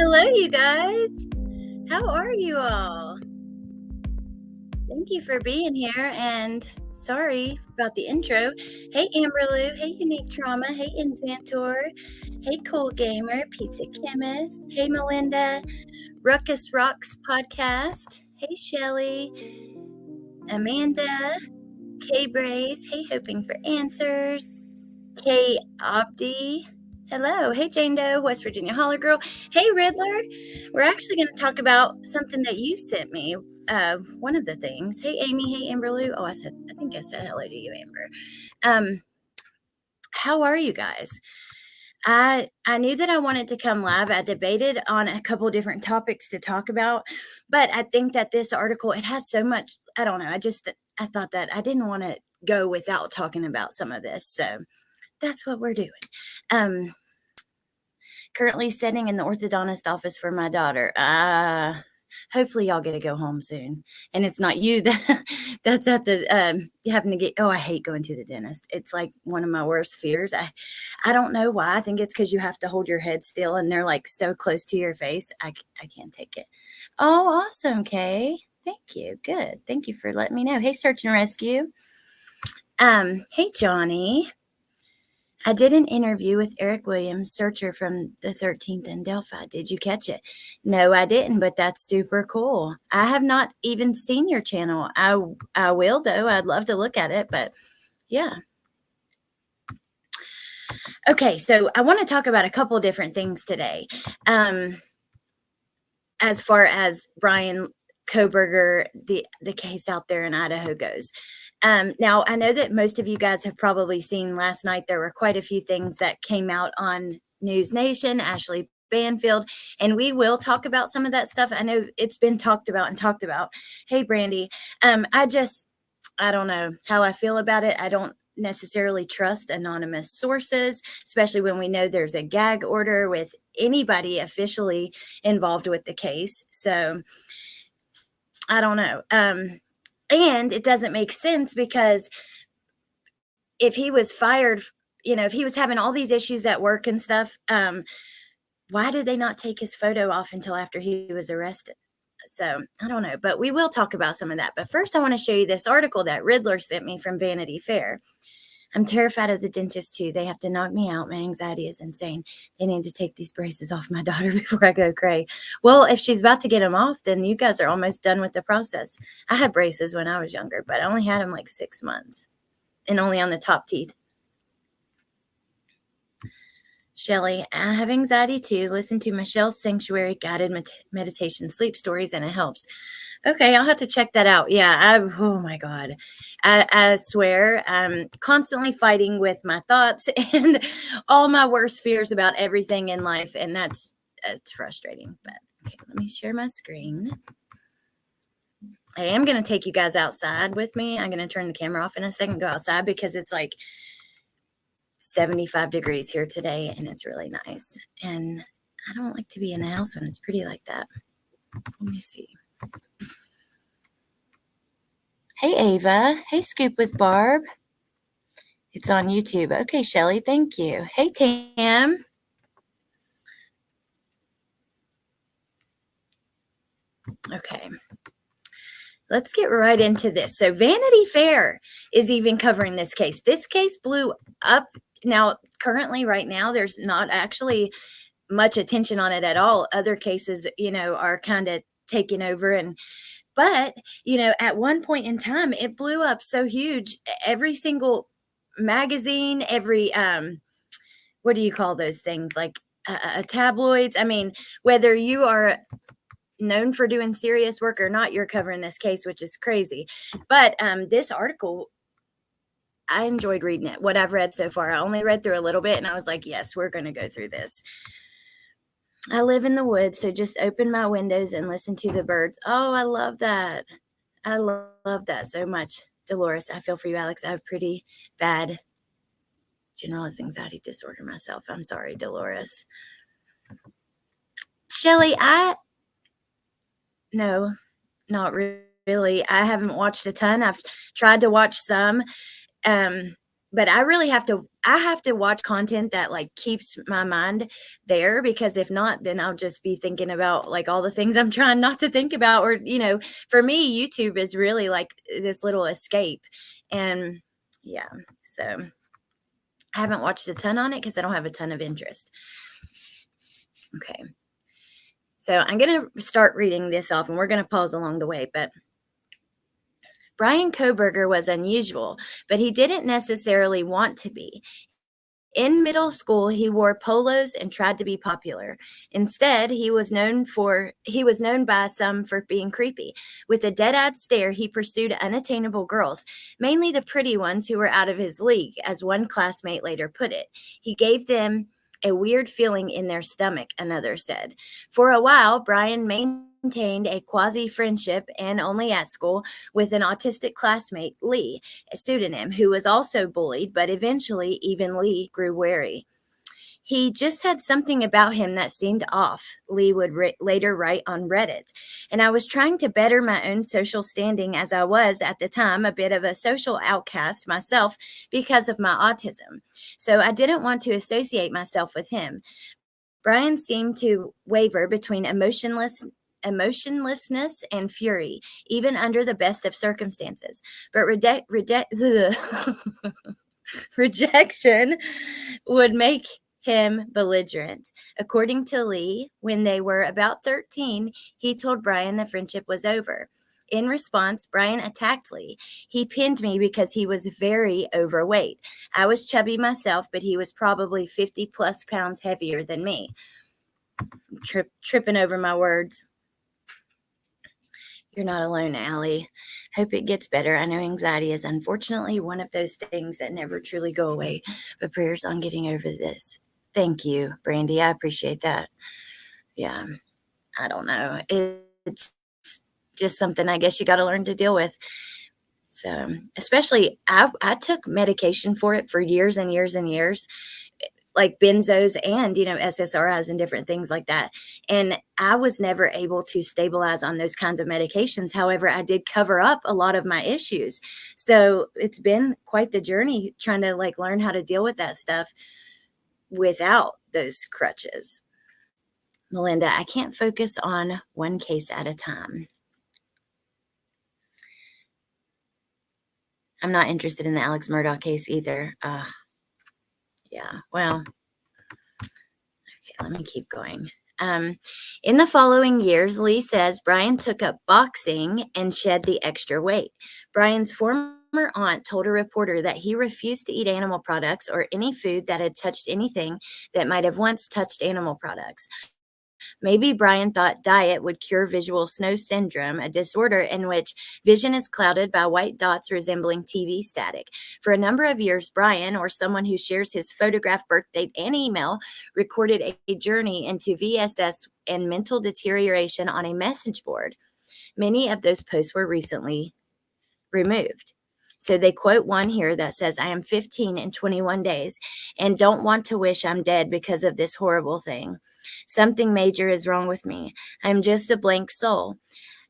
Hello, you guys. How are you all? Thank you for being here, and sorry about the intro. Hey, Amberlou. Hey, Unique Trauma. Hey, Infantor. Hey, Cool Gamer. Pizza Chemist. Hey, Melinda. Ruckus Rocks Podcast. Hey, Shelly. Amanda. Kay Brace. Hey, Hoping for Answers. Kay Abdi. Hello. Hey, Jane Doe, West Virginia Holler Girl. Hey, Riddler. We're actually going to talk about something that you sent me. One of the things. Hey, Amy. Hey, Amberlou. Oh, I think I said hello to you, Amber. How are you guys? I knew that I wanted to come live. I debated on a couple different topics to talk about, but I think that this article, it has so much, I don't know. I thought that I didn't want to go without talking about some of this. So that's what we're doing. Currently sitting in the orthodontist office for my daughter. Hopefully y'all get to go home soon. And it's not you that's at the having to get, I hate going to the dentist. It's like one of my worst fears. I don't know why. I think it's because you have to hold your head still and they're like so close to your face. I can't take it. Oh, awesome, Kay. Thank you. Good. Thank you for letting me know. Hey, Search and Rescue. Hey, Johnny. I did an interview with Eric Williams, searcher from the 13th in Delphi. Did you catch it? No, I didn't, but that's super cool. I have not even seen your channel. I will, though. I'd love to look at it, but yeah. Okay, so I want to talk about a couple different things today. As far as Bryan Kohberger, the case out there in Idaho goes. Now, I know that most of you guys have probably seen last night, there were quite a few things that came out on News Nation, Ashley Banfield, and we will talk about some of that stuff. I know it's been talked about. Hey, Brandy. I don't know how I feel about it. I don't necessarily trust anonymous sources, especially when we know there's a gag order with anybody officially involved with the case. So I don't know. And it doesn't make sense because if he was fired, if he was having all these issues at work and stuff, why did they not take his photo off until after he was arrested? So I don't know, but we will talk about some of that. But first I want to show you this article that Riddler sent me from Vanity Fair. I'm terrified of the dentist too. They have to knock me out. My anxiety is insane. They need to take these braces off my daughter before I go cray. Well, if she's about to get them off, then you guys are almost done with the process. I had braces when I was younger, but I only had them like 6 months and only on the top teeth. Shelly, I have anxiety too. Listen to Michelle's Sanctuary guided meditation sleep stories and it helps. Okay, I'll have to check that out. Yeah, oh my God. I swear I'm constantly fighting with my thoughts and all my worst fears about everything in life. And it's frustrating. But okay, let me share my screen. I am going to take you guys outside with me. I'm going to turn the camera off in a second, go outside because it's like 75 degrees here today and it's really nice. And I don't like to be in the house when it's pretty like that. Let me see. Hey, Ava. Hey, Scoop with Barb. It's on YouTube. Okay, Shelly, thank you. Hey, Tam. Okay. Let's get right into this. So Vanity Fair is even covering this case. This case blew up. Now, currently, right now, there's not actually much attention on it at all. Other cases, are kind of taking over but, at one point in time, it blew up so huge. Every single magazine, every, what do you call those things? Like tabloids. I mean, whether you are known for doing serious work or not, you're covering this case, which is crazy. But this article, I enjoyed reading it. What I've read so far, I only read through a little bit and I was like, yes, we're going to go through this. I live in the woods, so just open my windows and listen to the birds. Oh, I love that. I love that so much. Dolores, I feel for you, Alex. I have pretty bad generalized anxiety disorder myself. I'm sorry, Dolores. Shelly, no, not really. I haven't watched a ton. I've tried to watch some, but I have to watch content that, like, keeps my mind there, because if not, then I'll just be thinking about, like, all the things I'm trying not to think about, or, for me, YouTube is really like this little escape. And yeah, so I haven't watched a ton on it because I don't have a ton of interest. Okay. So I'm going to start reading this off, and we're going to pause along the way, but Bryan Kohberger was unusual, but he didn't necessarily want to be. In middle school, he wore polos and tried to be popular. Instead, he was known by some for being creepy. With a dead-eyed stare, he pursued unattainable girls, mainly the pretty ones who were out of his league, as one classmate later put it. He gave them a weird feeling in their stomach, another said. For a while, Bryan maintained a quasi-friendship, and only at school, with an autistic classmate, Lee, a pseudonym, who was also bullied, but eventually even Lee grew wary. He just had something about him that seemed off, Lee would later write on Reddit. And I was trying to better my own social standing, as I was, at the time, a bit of a social outcast myself because of my autism. So I didn't want to associate myself with him. Bryan seemed to waver between emotionlessness and fury, even under the best of circumstances. But rejection would make him belligerent. According to Lee, when they were about 13, he told Bryan the friendship was over. In response, Bryan attacked Lee. He pinned me because he was very overweight. I was chubby myself, but he was probably 50 plus pounds heavier than me. Tripping over my words. You're not alone, Allie. Hope it gets better. I know anxiety is unfortunately one of those things that never truly go away, but prayers on getting over this. Thank you, Brandy. I appreciate that. Yeah, I don't know. It's just something I guess you got to learn to deal with. So, especially, I took medication for it for years and years and years, like benzos and, SSRIs and different things like that. And I was never able to stabilize on those kinds of medications. However, I did cover up a lot of my issues. So it's been quite the journey trying to, like, learn how to deal with that stuff without those crutches. Melinda, I can't focus on one case at a time. I'm not interested in the Alex Murdaugh case either. Yeah, well, okay, let me keep going. In the following years, Lee says Bryan took up boxing and shed the extra weight. Bryan's former aunt told a reporter that he refused to eat animal products or any food that had touched anything that might have once touched animal products. Maybe Bryan thought diet would cure visual snow syndrome, a disorder in which vision is clouded by white dots resembling TV static. For a number of years, Bryan, or someone who shares his photograph, birth date, and email, recorded a journey into VSS and mental deterioration on a message board. Many of those posts were recently removed. So they quote one here that says, I am 15 in 21 days and don't want to wish I'm dead because of this horrible thing. Something major is wrong with me. I'm just a blank soul.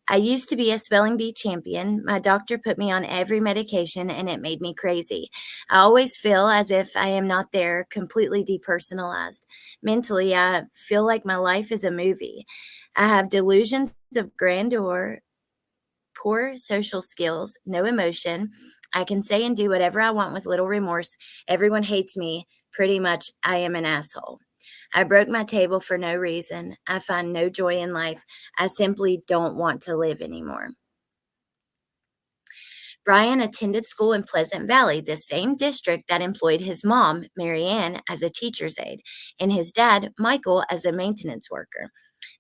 I used to be a spelling bee champion. My doctor put me on every medication and it made me crazy. I always feel as if I am not there, completely depersonalized. Mentally, I feel like my life is a movie. I have delusions of grandeur, poor social skills, no emotion. I can say and do whatever I want with little remorse. Everyone hates me. Pretty much, I am an asshole. I broke my table for no reason. I find no joy in life. I simply don't want to live anymore. Bryan attended school in Pleasant Valley, the same district that employed his mom, Marianne, as a teacher's aide, and his dad, Michael, as a maintenance worker.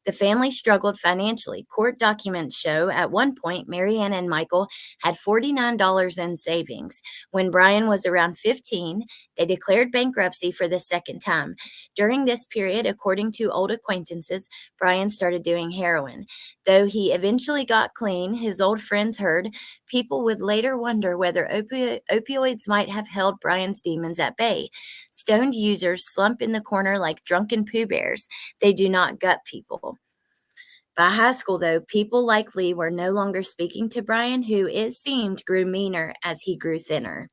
The family struggled financially. Court documents show at one point Marianne and Michael had $49 in savings. When Bryan was around 15, they declared bankruptcy for the second time. During this period, according to old acquaintances, Bryan started doing heroin. Though he eventually got clean, his old friends heard, people would later wonder whether opioids might have held Bryan's demons at bay. Stoned users slump in the corner like drunken Pooh Bears. They do not gut people. By high school, though, people like Lee were no longer speaking to Bryan, who, it seemed, grew meaner as he grew thinner.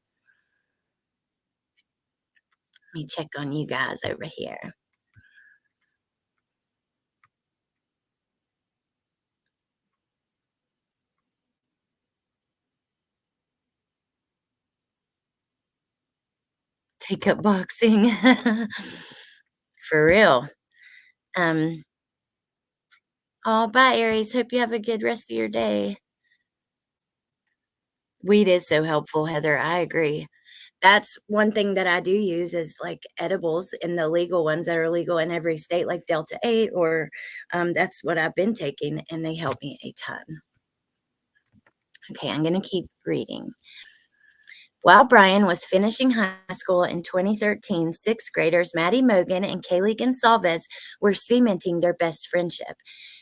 Let me check on you guys over here. Take up boxing. For real. Um, oh, bye, Aries. Hope you have a good rest of your day. Weed is so helpful, Heather. I agree. That's one thing that I do use is like edibles and the legal ones that are legal in every state, like Delta 8, or that's what I've been taking, and they help me a ton. Okay, I'm going to keep reading. While Bryan was finishing high school in 2013, sixth graders Maddie Mogan and Kaylee Gonsalves were cementing their best friendship.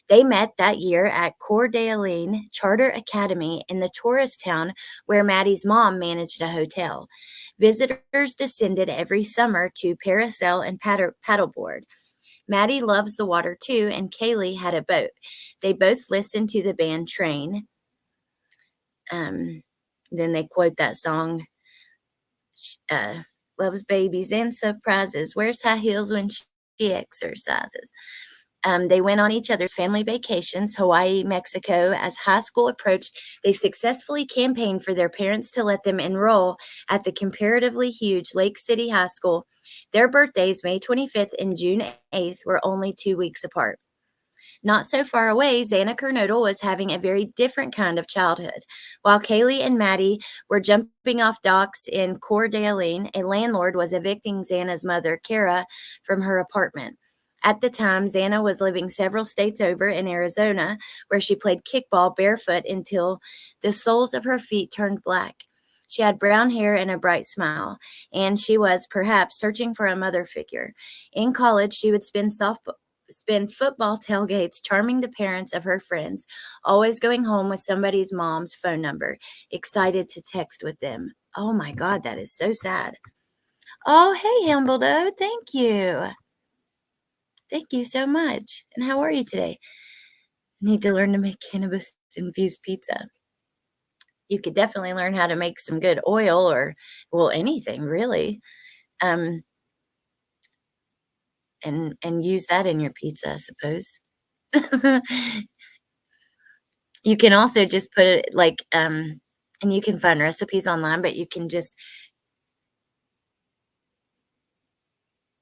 They met that year at Coeur d'Alene Charter Academy in the tourist town where Maddie's mom managed a hotel. Visitors descended every summer to parasail and paddleboard. Maddie loves the water too, and Kaylee had a boat. They both listened to the band Train. Then they quote that song, loves babies and surprises, wears high heels when she exercises. They went on each other's family vacations, Hawaii, Mexico. As high school approached, they successfully campaigned for their parents to let them enroll at the comparatively huge Lake City High School. Their birthdays, May 25th and June 8th, were only 2 weeks apart. Not so far away, Xana Kernodle was having a very different kind of childhood. While Kaylee and Maddie were jumping off docks in Coeur d'Alene, a landlord was evicting Xana's mother, Kara, from her apartment. At the time, Xana was living several states over in Arizona, where she played kickball barefoot until the soles of her feet turned black. She had brown hair and a bright smile, and she was perhaps searching for a mother figure. In college, she would spend football tailgates charming the parents of her friends, always going home with somebody's mom's phone number, excited to text with them. Oh my God, that is so sad. Oh, hey, Hambledon. Thank you. Thank you so much. And how are you today? Need to learn to make cannabis-infused pizza. You could definitely learn how to make some good oil or, well, anything really. And use that in your pizza, I suppose. You can also just put it like, and you can find recipes online, but you can just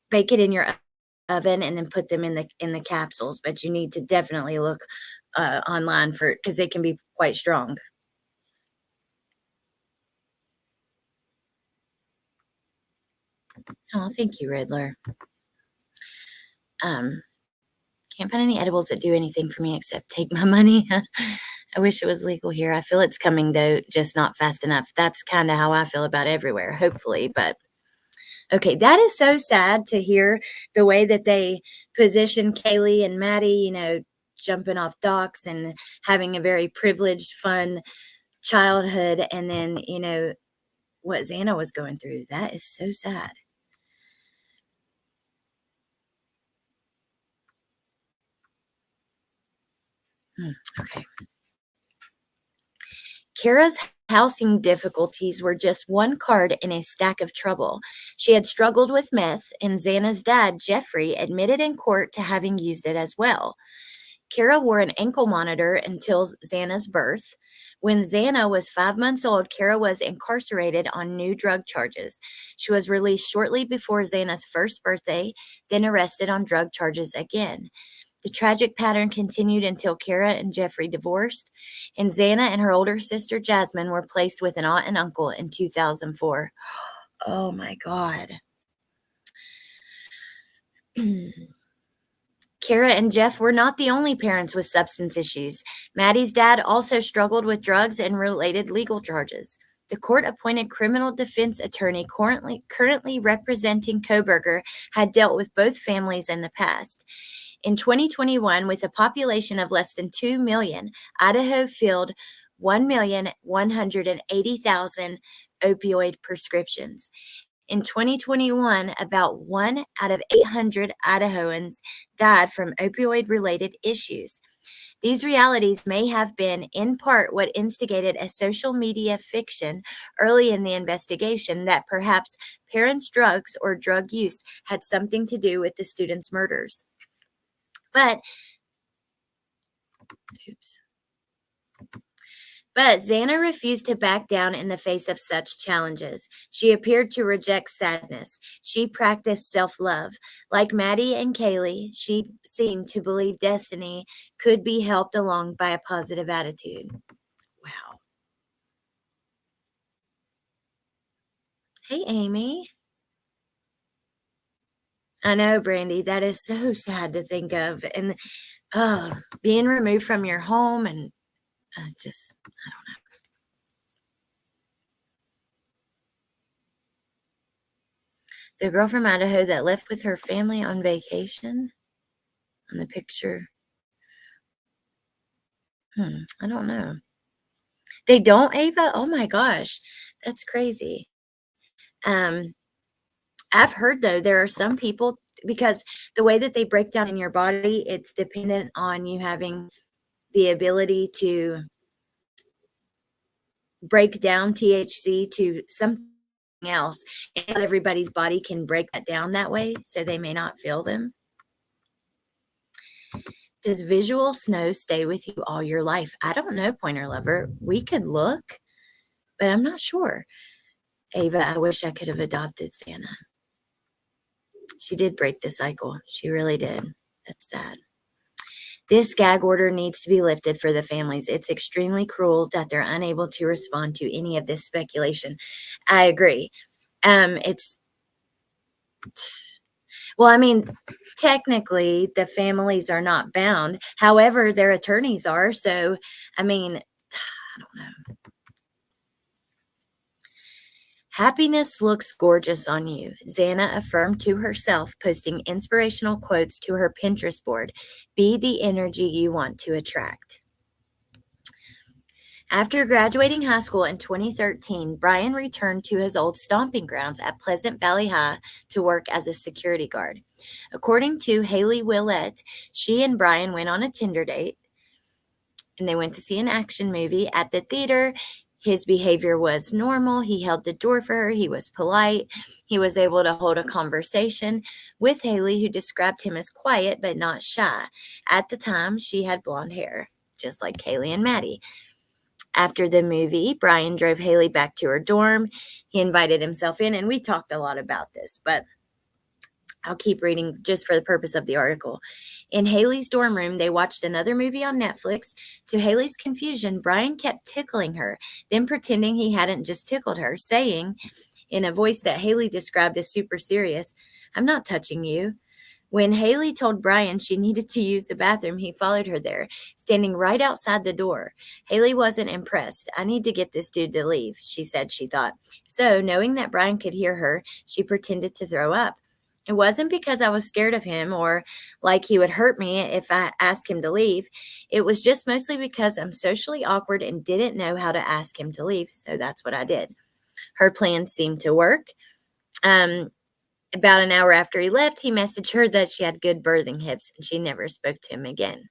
bake it in your oven and then put them in the capsules. But you need to definitely look online for because they can be quite strong. Oh, thank you, Riddler. Can't find any edibles that do anything for me except take my money. I wish it was legal here. I feel it's coming though, just not fast enough. That's kind of how I feel about everywhere, hopefully. But okay, that is so sad to hear the way that they position Kaylee and Maddie, jumping off docks and having a very privileged, fun childhood. And then, what Xana was going through. That is so sad. Okay. Kara's housing difficulties were just one card in a stack of trouble. She had struggled with meth, and Xana's dad, Jeffrey, admitted in court to having used it as well. Kara wore an ankle monitor until Xana's birth. When Xana was 5 months old, Kara was incarcerated on new drug charges. She was released shortly before Xana's first birthday, then arrested on drug charges again. The tragic pattern continued until Kara and Jeffrey divorced, and Xana and her older sister Jasmine were placed with an aunt and uncle in 2004. Oh my God. Kara and Jeff were not the only parents with substance issues. Maddie's dad also struggled with drugs and related legal charges. The court-appointed criminal defense attorney currently representing Coburger had dealt with both families in the past. In 2021, with a population of less than 2 million, Idaho filled 1,180,000 opioid prescriptions. In 2021, about 1 out of 800 Idahoans died from opioid related issues. These realities may have been, in part, what instigated a social media fiction early in the investigation that perhaps parents' drugs or drug use had something to do with the students' murders. But, oops. But Xana refused to back down in the face of such challenges. She appeared to reject sadness. She practiced self-love. Like Maddie and Kaylee, she seemed to believe destiny could be helped along by a positive attitude. Wow. Hey, Amy. I know, Brandy, that is so sad to think of. And being removed from your home and just, I don't know. The girl from Idaho that left with her family on vacation on the picture. I don't know. They don't, Ava? Oh my gosh. That's crazy. I've heard though, there are some people, because the way that they break down in your body, it's dependent on you having the ability to break down THC to something else. And not everybody's body can break that down that way, so they may not feel them. Does visual snow stay with you all your life? I don't know, Pointer Lover. We could look, but I'm not sure. Ava, I wish I could have adopted Santa. She did break the cycle. She really did. That's sad. This gag order needs to be lifted for the families. It's extremely cruel that they're unable to respond to any of this speculation. I agree. Well, I mean, technically the families are not bound. However, their attorneys are. So, I mean, I don't know. Happiness looks gorgeous on you, Xana affirmed to herself, posting inspirational quotes to her Pinterest board. Be the energy you want to attract. After graduating high school in 2013, Bryan returned to his old stomping grounds at Pleasant Valley High to work as a security guard. According to Haley Willett, she and Bryan went on a Tinder date, and they went to see an action movie at the theater. His behavior was normal. He held the door for her. He was polite. He was able to hold a conversation with Haley, who described him as quiet but not shy. At the time, she had blonde hair, just like Haley and Maddie. After the movie, Bryan drove Haley back to her dorm. He invited himself in, and we talked a lot about this, but I'll keep reading just for the purpose of the article. In Haley's dorm room, they watched another movie on Netflix. To Haley's confusion, Bryan kept tickling her, then pretending he hadn't just tickled her, saying in a voice that Haley described as super serious, "I'm not touching you." When Haley told Bryan she needed to use the bathroom, he followed her there, standing right outside the door. Haley wasn't impressed. "I need to get this dude to leave," she said she thought. So, knowing that Bryan could hear her, she pretended to throw up. "It wasn't because I was scared of him or like he would hurt me if I asked him to leave. It was just mostly because I'm socially awkward and didn't know how to ask him to leave, so that's what I did." Her plan seemed to work. About an hour after he left, he messaged her that she had good birthing hips, and she never spoke to him again.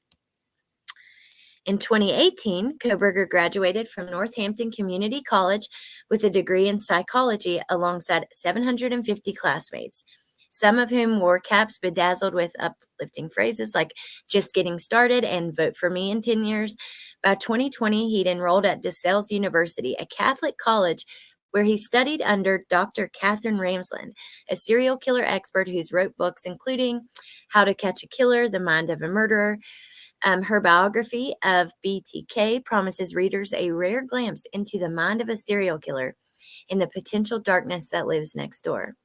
In 2018, Coburger graduated from Northampton Community College with a degree in psychology alongside 750 classmates, some of whom wore caps bedazzled with uplifting phrases like "just getting started" and "vote for me in 10 years. By 2020, he'd enrolled at DeSales University, a Catholic college where he studied under Dr. Catherine Ramsland, a serial killer expert who's wrote books including How to Catch a Killer, The Mind of a Murderer. Her biography of BTK promises readers a rare glimpse into the mind of a serial killer and the potential darkness that lives next door.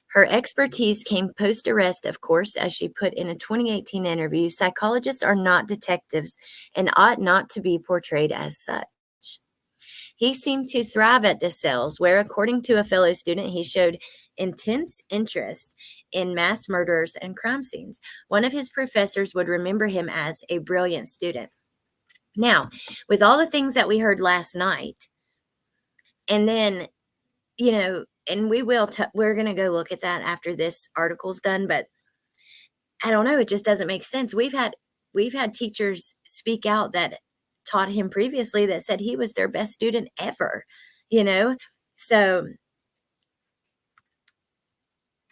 Her expertise came post-arrest, of course, as she put in a 2018 interview. Psychologists are not detectives and ought not to be portrayed as such. He seemed to thrive at DeSales, where, according to a fellow student, he showed intense interest in mass murders and crime scenes. One of his professors would remember him as a brilliant student. Now, with all the things that we heard last night, and then, and we're gonna go look at that after this article's done, but I don't know, it just doesn't make sense. We've had teachers speak out that taught him previously that said he was their best student ever, you know? So,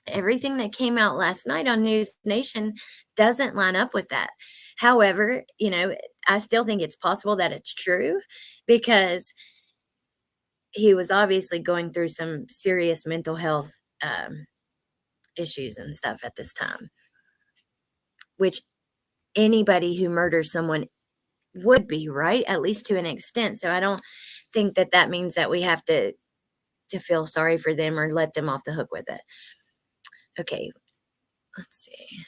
everything that came out last night on News Nation doesn't line up with that. However, I still think it's possible that it's true because he was obviously going through some serious mental health, issues and stuff at this time, which anybody who murders someone would be, right? At least to an extent. So I don't think that that means that we have to feel sorry for them or let them off the hook with it. Okay, let's see.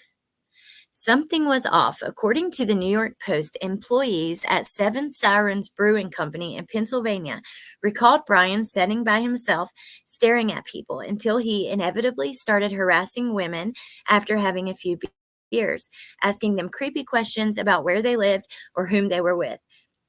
Something was off. According to the New York Post, employees at Seven Sirens Brewing Company in Pennsylvania recalled Bryan sitting by himself, staring at people until he inevitably started harassing women after having a few beers, asking them creepy questions about where they lived or whom they were with.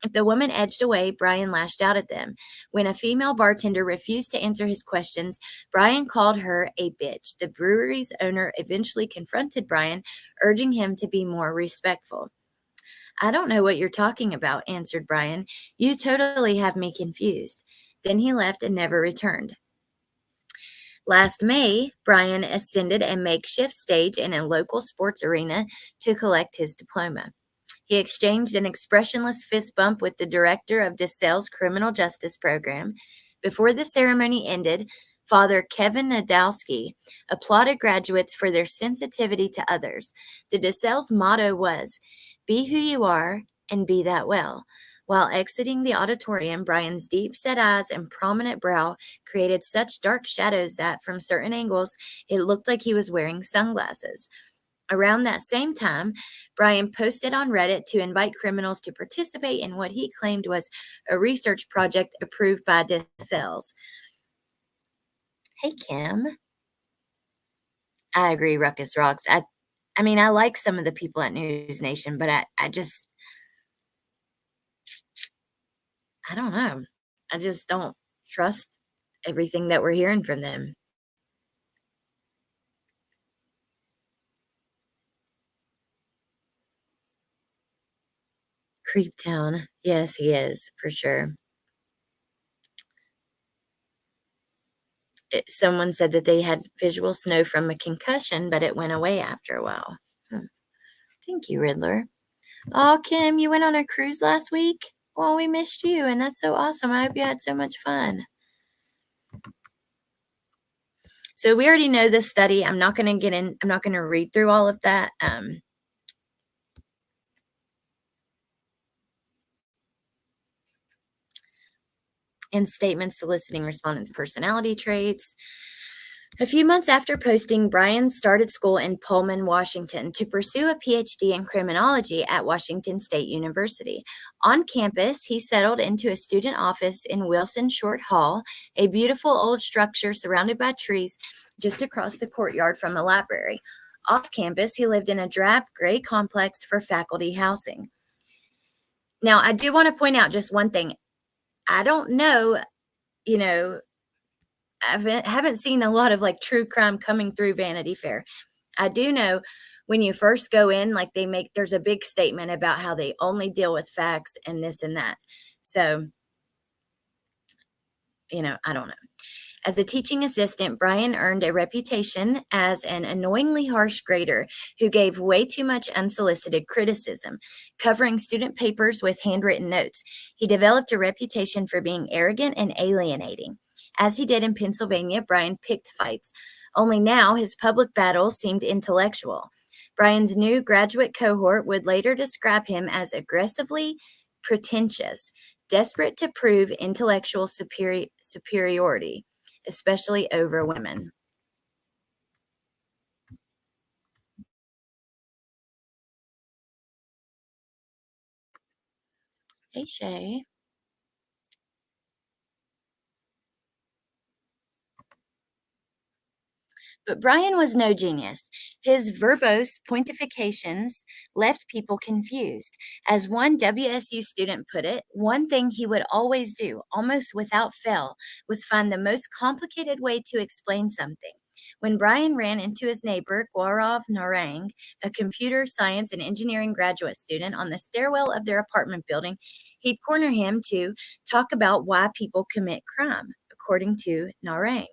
If the woman edged away, Bryan lashed out at them. When a female bartender refused to answer his questions, Bryan called her a bitch. The brewery's owner eventually confronted Bryan, urging him to be more respectful. I don't know what you're talking about, answered Bryan. You totally have me confused. Then he left and never returned. Last May, Bryan ascended a makeshift stage in a local sports arena to collect his diploma. He exchanged an expressionless fist bump with the director of DeSale's criminal justice program. Before the ceremony ended, Father Kevin Nadowski applauded graduates for their sensitivity to others. The DeSale's motto was, "Be who you are and be that well." While exiting the auditorium, Bryan's deep-set eyes and prominent brow created such dark shadows that, from certain angles, it looked like he was wearing sunglasses. Around that same time, Bryan posted on Reddit to invite criminals to participate in what he claimed was a research project approved by DeSales. Hey, Kim. I agree, Ruckus rocks. I mean, I like some of the people at News Nation, but I don't know. I just don't trust everything that we're hearing from them. Creep Town. Yes, he is, for sure. Someone said that they had visual snow from a concussion, but it went away after a while. Thank you, Riddler. Oh, Kim, you went on a cruise last week? Well, we missed you, and that's so awesome. I hope you had so much fun. So we already know this study. I'm not going to read through all of that. In statements soliciting respondents' personality traits. A few months after posting, Bryan started school in Pullman, Washington, to pursue a PhD in criminology at Washington State University. On campus, he settled into a student office in Wilson Short Hall, a beautiful old structure surrounded by trees just across the courtyard from a library. Off campus, he lived in a drab gray complex for faculty housing. Now, I do want to point out just one thing. I don't know, I haven't seen a lot of like true crime coming through Vanity Fair. I do know when you first go in, like there's a big statement about how they only deal with facts and this and that. So, I don't know. As a teaching assistant, Bryan earned a reputation as an annoyingly harsh grader who gave way too much unsolicited criticism, covering student papers with handwritten notes. He developed a reputation for being arrogant and alienating. As he did in Pennsylvania, Bryan picked fights. Only now his public battles seemed intellectual. Bryan's new graduate cohort would later describe him as aggressively pretentious, desperate to prove intellectual superiority, especially over women. Hey, Shay. But Bryan was no genius. His verbose pontifications left people confused. As one WSU student put it, one thing he would always do, almost without fail, was find the most complicated way to explain something. When Bryan ran into his neighbor, Gaurav Narang, a computer science and engineering graduate student, on the stairwell of their apartment building, he'd corner him to talk about why people commit crime, according to Narang.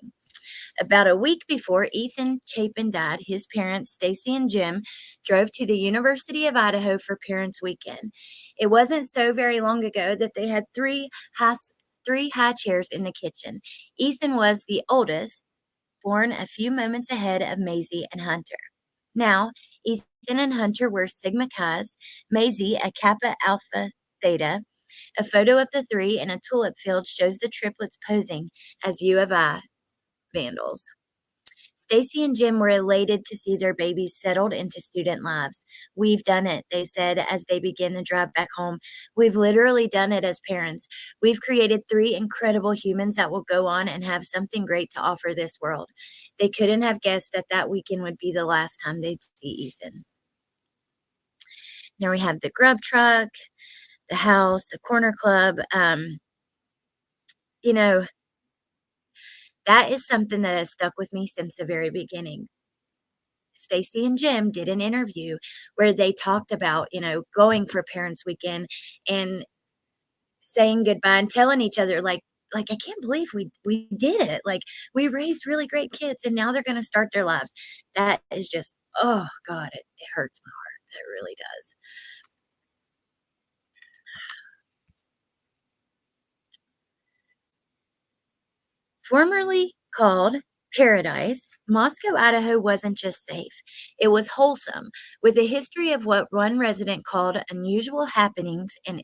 About a week before Ethan Chapin died, his parents, Stacy and Jim, drove to the University of Idaho for Parents' Weekend. It wasn't so very long ago that they had three high chairs in the kitchen. Ethan was the oldest, born a few moments ahead of Maisie and Hunter. Now, Ethan and Hunter were Sigma Chi's, Maisie a Kappa Alpha Theta. A photo of the three in a tulip field shows the triplets posing as U of I vandals. Stacy and Jim were elated to see their babies settled into student lives. "We've done it," they said as they began the drive back home. "We've literally done it as parents. We've created three incredible humans that will go on and have something great to offer this world." They couldn't have guessed that that weekend would be the last time they'd see Ethan. Now we have the grub truck, the house, the corner club. You know, that is something that has stuck with me since the very beginning. Stacy and Jim did an interview where they talked about, going for Parents Weekend and saying goodbye and telling each other I can't believe we did it. Like, we raised really great kids and now they're going to start their lives. That is just, oh God, it hurts my heart. It really does. Formerly called Paradise, Moscow, Idaho wasn't just safe, it was wholesome, with a history of what one resident called unusual happenings and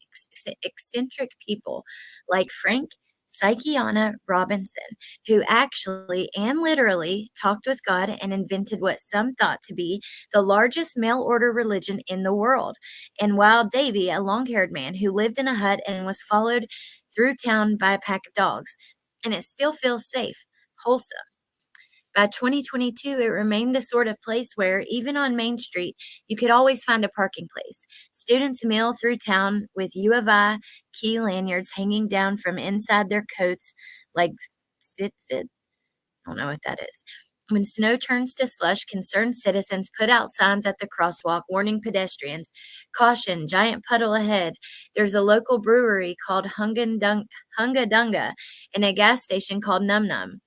eccentric people like Frank Psychiana Robinson, who actually and literally talked with God and invented what some thought to be the largest mail order religion in the world, and Wild Davy, a long haired man who lived in a hut and was followed through town by a pack of dogs. And it still feels safe, wholesome. By 2022, it remained the sort of place where, even on Main Street, you could always find a parking place. Students mill through town with U of I key lanyards hanging down from inside their coats like sit. I don't know what that is. When snow turns to slush, concerned citizens put out signs at the crosswalk warning pedestrians, "Caution, giant puddle ahead." There's a local brewery called Hunga Dunga and a gas station called Num Num.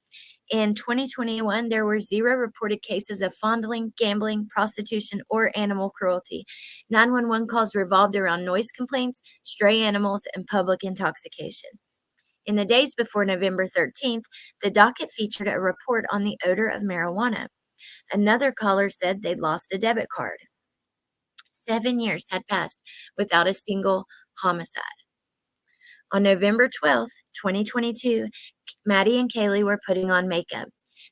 In 2021, there were zero reported cases of fondling, gambling, prostitution, or animal cruelty. 911 calls revolved around noise complaints, stray animals, and public intoxication. In the days before November 13th, the docket featured a report on the odor of marijuana. Another caller said they'd lost a debit card. 7 years had passed without a single homicide. On November 12th, 2022, Maddie and Kaylee were putting on makeup.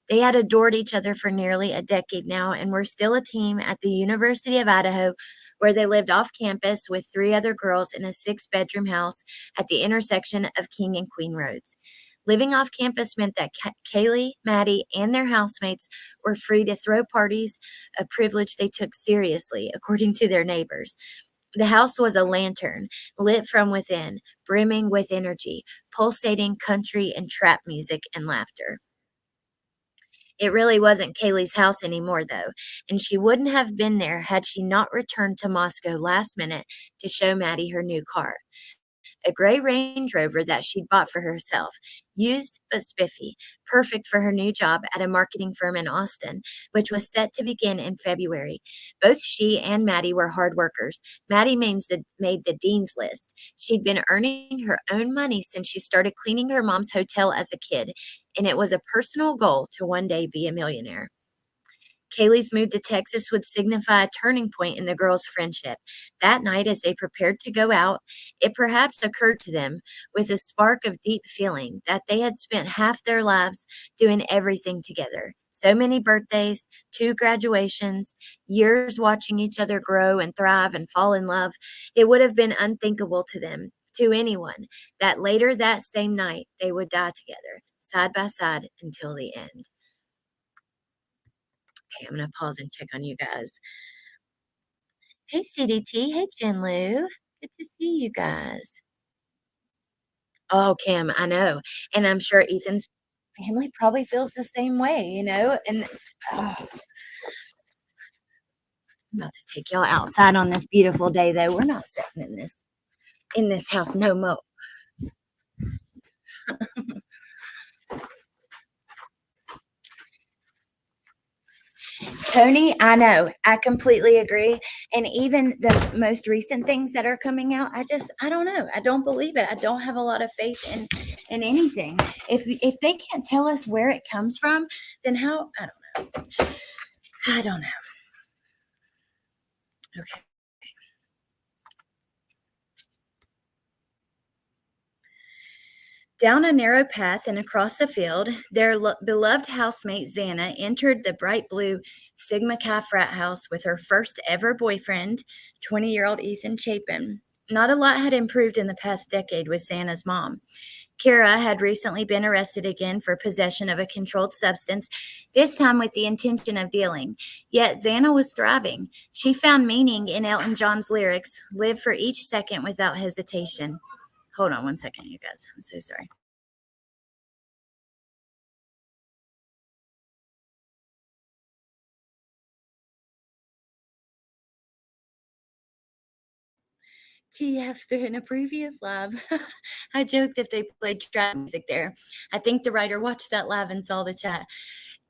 They had adored each other for nearly a decade now and were still a team at the University of Idaho, where they lived off campus with three other girls in a six-bedroom house at the intersection of King and Queen Roads. Living off campus meant that Kaylee, Maddie, and their housemates were free to throw parties, a privilege they took seriously, according to their neighbors. The house was a lantern, lit from within, brimming with energy, pulsating country and trap music and laughter. It really wasn't Kaylee's house anymore, though, and she wouldn't have been there had she not returned to Moscow last minute to show Maddie her new car, a gray Range Rover that she'd bought for herself, used but spiffy, perfect for her new job at a marketing firm in Austin, which was set to begin in February. Both she and Maddie were hard workers. Maddie made the dean's list. She'd been earning her own money since she started cleaning her mom's hotel as a kid, and it was a personal goal to one day be a millionaire. Kaylee's move to Texas would signify a turning point in the girls' friendship. That night, as they prepared to go out, it perhaps occurred to them, with a spark of deep feeling, that they had spent half their lives doing everything together. So many birthdays, two graduations, years watching each other grow and thrive and fall in love. It would have been unthinkable to them, to anyone, that later that same night they would die together, side by side until the end. Okay, I'm gonna pause and check on you guys. Hey, CDT. Hey, Jinlu. Good to see you guys. Oh, Kim, I know. And I'm sure Ethan's family probably feels the same way, And I'm about to take y'all outside on this beautiful day, though. We're not sitting in this house no more. Tony, I know. I completely agree. And even the most recent things that are coming out, I don't know. I don't believe it. I don't have a lot of faith in anything. If they can't tell us where it comes from, then how? I don't know. I don't know. Okay. Down a narrow path and across a field, their beloved housemate Xana entered the bright blue Sigma Chi frat house with her first ever boyfriend, 20-year-old Ethan Chapin. Not a lot had improved in the past decade with Xana's mom. Kara had recently been arrested again for possession of a controlled substance, this time with the intention of dealing. Yet Xana was thriving. She found meaning in Elton John's lyrics, live for each second without hesitation. Hold on one second, you guys. I'm so sorry. TF in a previous live. I joked if they played trap music there. I think the writer watched that live and saw the chat.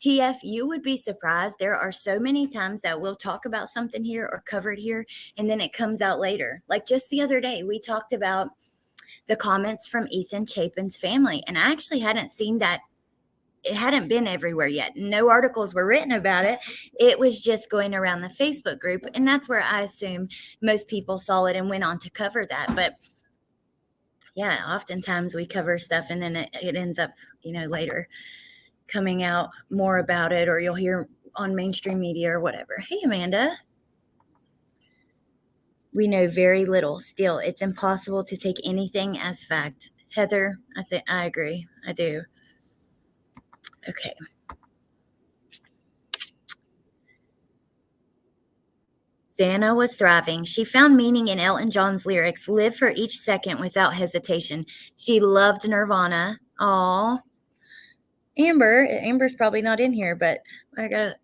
TF, you would be surprised. There are so many times that we'll talk about something here or cover it here, and then it comes out later. Like just the other day, we talked about the comments from Ethan Chapin's family, and I actually hadn't seen that. It hadn't been everywhere yet. No articles were written about it. It was just going around the Facebook group. And that's where I assume most people saw it and went on to cover that. But yeah, oftentimes we cover stuff and then it ends up, later coming out more about it, or you'll hear on mainstream media or whatever. Hey, Amanda. We know very little. Still, it's impossible to take anything as fact. Heather, I agree. I do. Okay. Xana was thriving. She found meaning in Elton John's lyrics, live for each second without hesitation. She loved Nirvana. Aw. Amber's probably not in here, but I gotta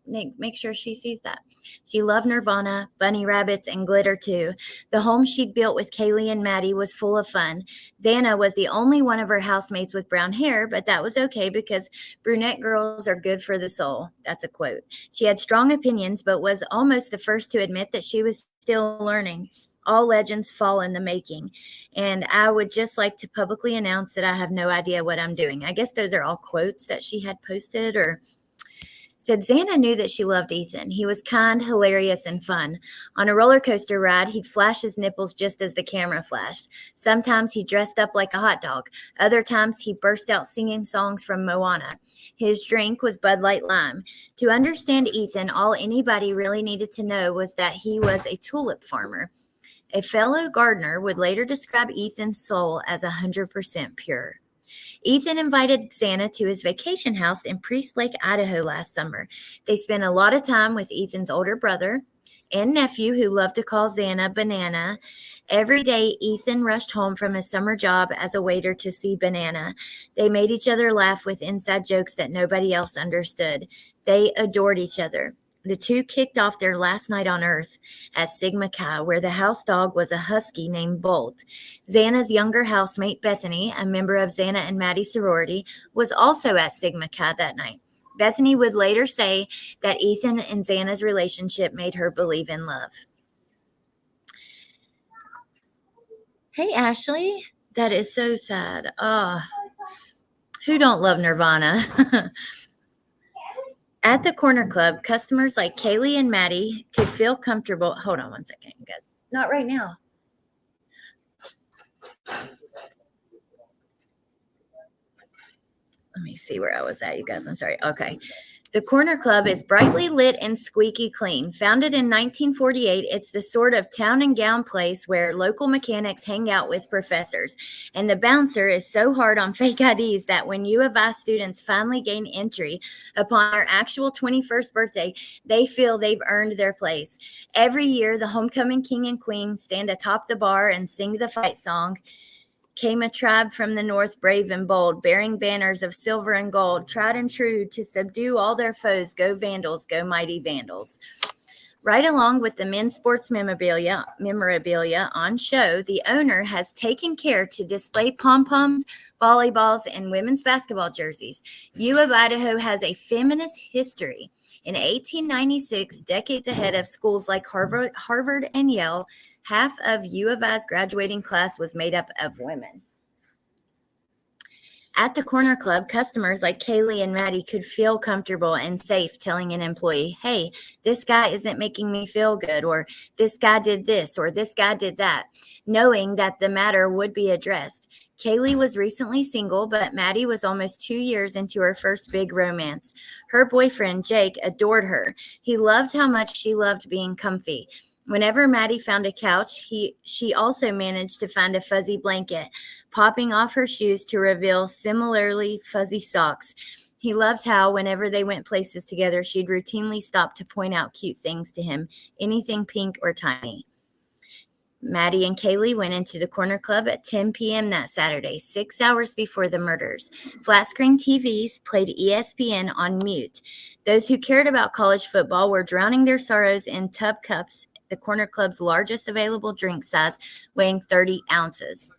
make sure she sees that. She loved Nirvana, bunny rabbits, and glitter too. The home she'd built with Kaylee and Maddie was full of fun. Xana was the only one of her housemates with brown hair, but that was okay because brunette girls are good for the soul. That's a quote. She had strong opinions, but was almost the first to admit that she was still learning. All legends fall in the making. And I would just like to publicly announce that I have no idea what I'm doing. I guess those are all quotes that she had posted or said. Xana knew that she loved Ethan. He was kind, hilarious, and fun. On a roller coaster ride, he'd flash his nipples just as the camera flashed. Sometimes he dressed up like a hot dog. Other times he burst out singing songs from Moana. His drink was Bud Light Lime. To understand Ethan, all anybody really needed to know was that he was a tulip farmer. A fellow gardener would later describe Ethan's soul as 100% pure. Ethan invited Xana to his vacation house in Priest Lake, Idaho last summer. They spent a lot of time with Ethan's older brother and nephew, who loved to call Xana Banana. Every day, Ethan rushed home from his summer job as a waiter to see Banana. They made each other laugh with inside jokes that nobody else understood. They adored each other. The two kicked off their last night on Earth at Sigma Chi, where the house dog was a husky named Bolt. Xana's younger housemate, Bethany, a member of Xana and Maddie's sorority, was also at Sigma Chi that night. Bethany would later say that Ethan and Xana's relationship made her believe in love. Hey, Ashley. That is so sad. Who don't love Nirvana? At the Corner Club, customers like Kaylee and Maddie could feel comfortable. Hold on one second, you guys. Not right now. Let me see where I was at, you guys. I'm sorry. Okay. The Corner Club is brightly lit and squeaky clean. Founded in 1948, it's the sort of town and gown place where local mechanics hang out with professors. And the bouncer is so hard on fake IDs that when U of I students finally gain entry upon their actual 21st birthday, they feel they've earned their place. Every year, the homecoming king and queen stand atop the bar and sing the fight song. Came a tribe from the north, brave and bold, bearing banners of silver and gold, tried and true to subdue all their foes. Go Vandals, go mighty Vandals. Right along with the men's sports memorabilia on show, the owner has taken care to display pom-poms, volleyballs, and women's basketball jerseys. U of Idaho has a feminist history. In 1896, decades ahead of schools like Harvard and Yale, half of U of I's graduating class was made up of women. At the Corner Club, customers like Kaylee and Maddie could feel comfortable and safe telling an employee, hey, this guy isn't making me feel good, or this guy did this, or this guy did that, knowing that the matter would be addressed. Kaylee was recently single, but Maddie was almost 2 years into her first big romance. Her boyfriend, Jake, adored her. He loved how much she loved being comfy. Whenever Maddie found a couch, she also managed to find a fuzzy blanket, popping off her shoes to reveal similarly fuzzy socks. He loved how, whenever they went places together, she'd routinely stop to point out cute things to him, anything pink or tiny. Maddie and Kaylee went into the Corner Club at 10 p.m. that Saturday, 6 hours before the murders. Flat-screen TVs played ESPN on mute. Those who cared about college football were drowning their sorrows in tub cups, the Corner Club's largest available drink size, weighing 30 ounces.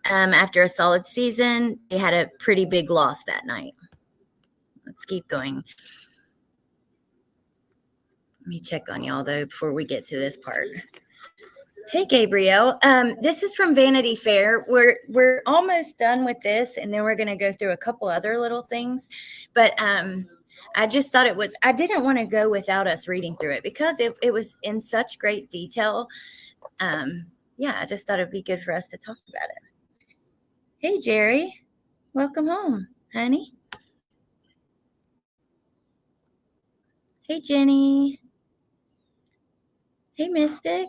After a solid season, they had a pretty big loss that night. Let's keep going. Let me check on y'all, though, before we get to this part. Hey, Gabrielle. This is from Vanity Fair. We're almost done with this, and then we're going to go through a couple other little things. But I just thought I didn't want to go without us reading through it because it was in such great detail. I just thought it'd be good for us to talk about it. Hey, Jerry. Welcome home, honey. Hey, Jenny. Hey, Mystic.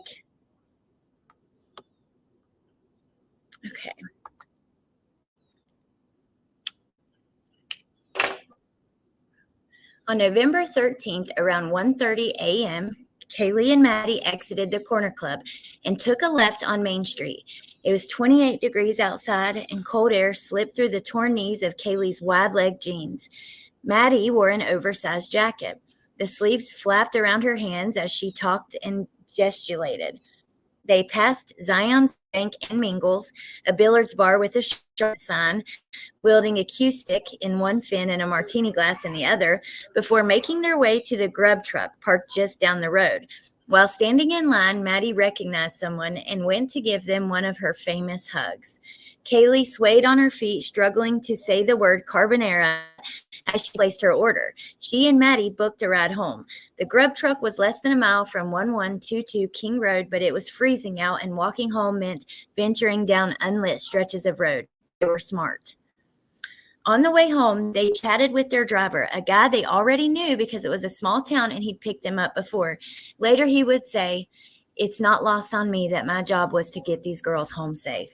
Okay. On November 13th, around 1:30 a.m., Kaylee and Maddie exited the Corner Club and took a left on Main Street. It was 28 degrees outside, and cold air slipped through the torn knees of Kaylee's wide-leg jeans. Maddie wore an oversized jacket. The sleeves flapped around her hands as she talked and gesticulated. They passed Zion's Bank and Mingles, a billiards bar with a sharp sign, wielding a cue stick in one fin and a martini glass in the other, before making their way to the grub truck parked just down the road. While standing in line, Maddie recognized someone and went to give them one of her famous hugs. Kaylee swayed on her feet, struggling to say the word carbonara as she placed her order. She and Maddie booked a ride home. The grub truck was less than a mile from 1122 King Road, but it was freezing out, and walking home meant venturing down unlit stretches of road. They were smart. On the way home, they chatted with their driver, a guy they already knew because it was a small town and he'd picked them up before. Later, he would say, "It's not lost on me that my job was to get these girls home safe."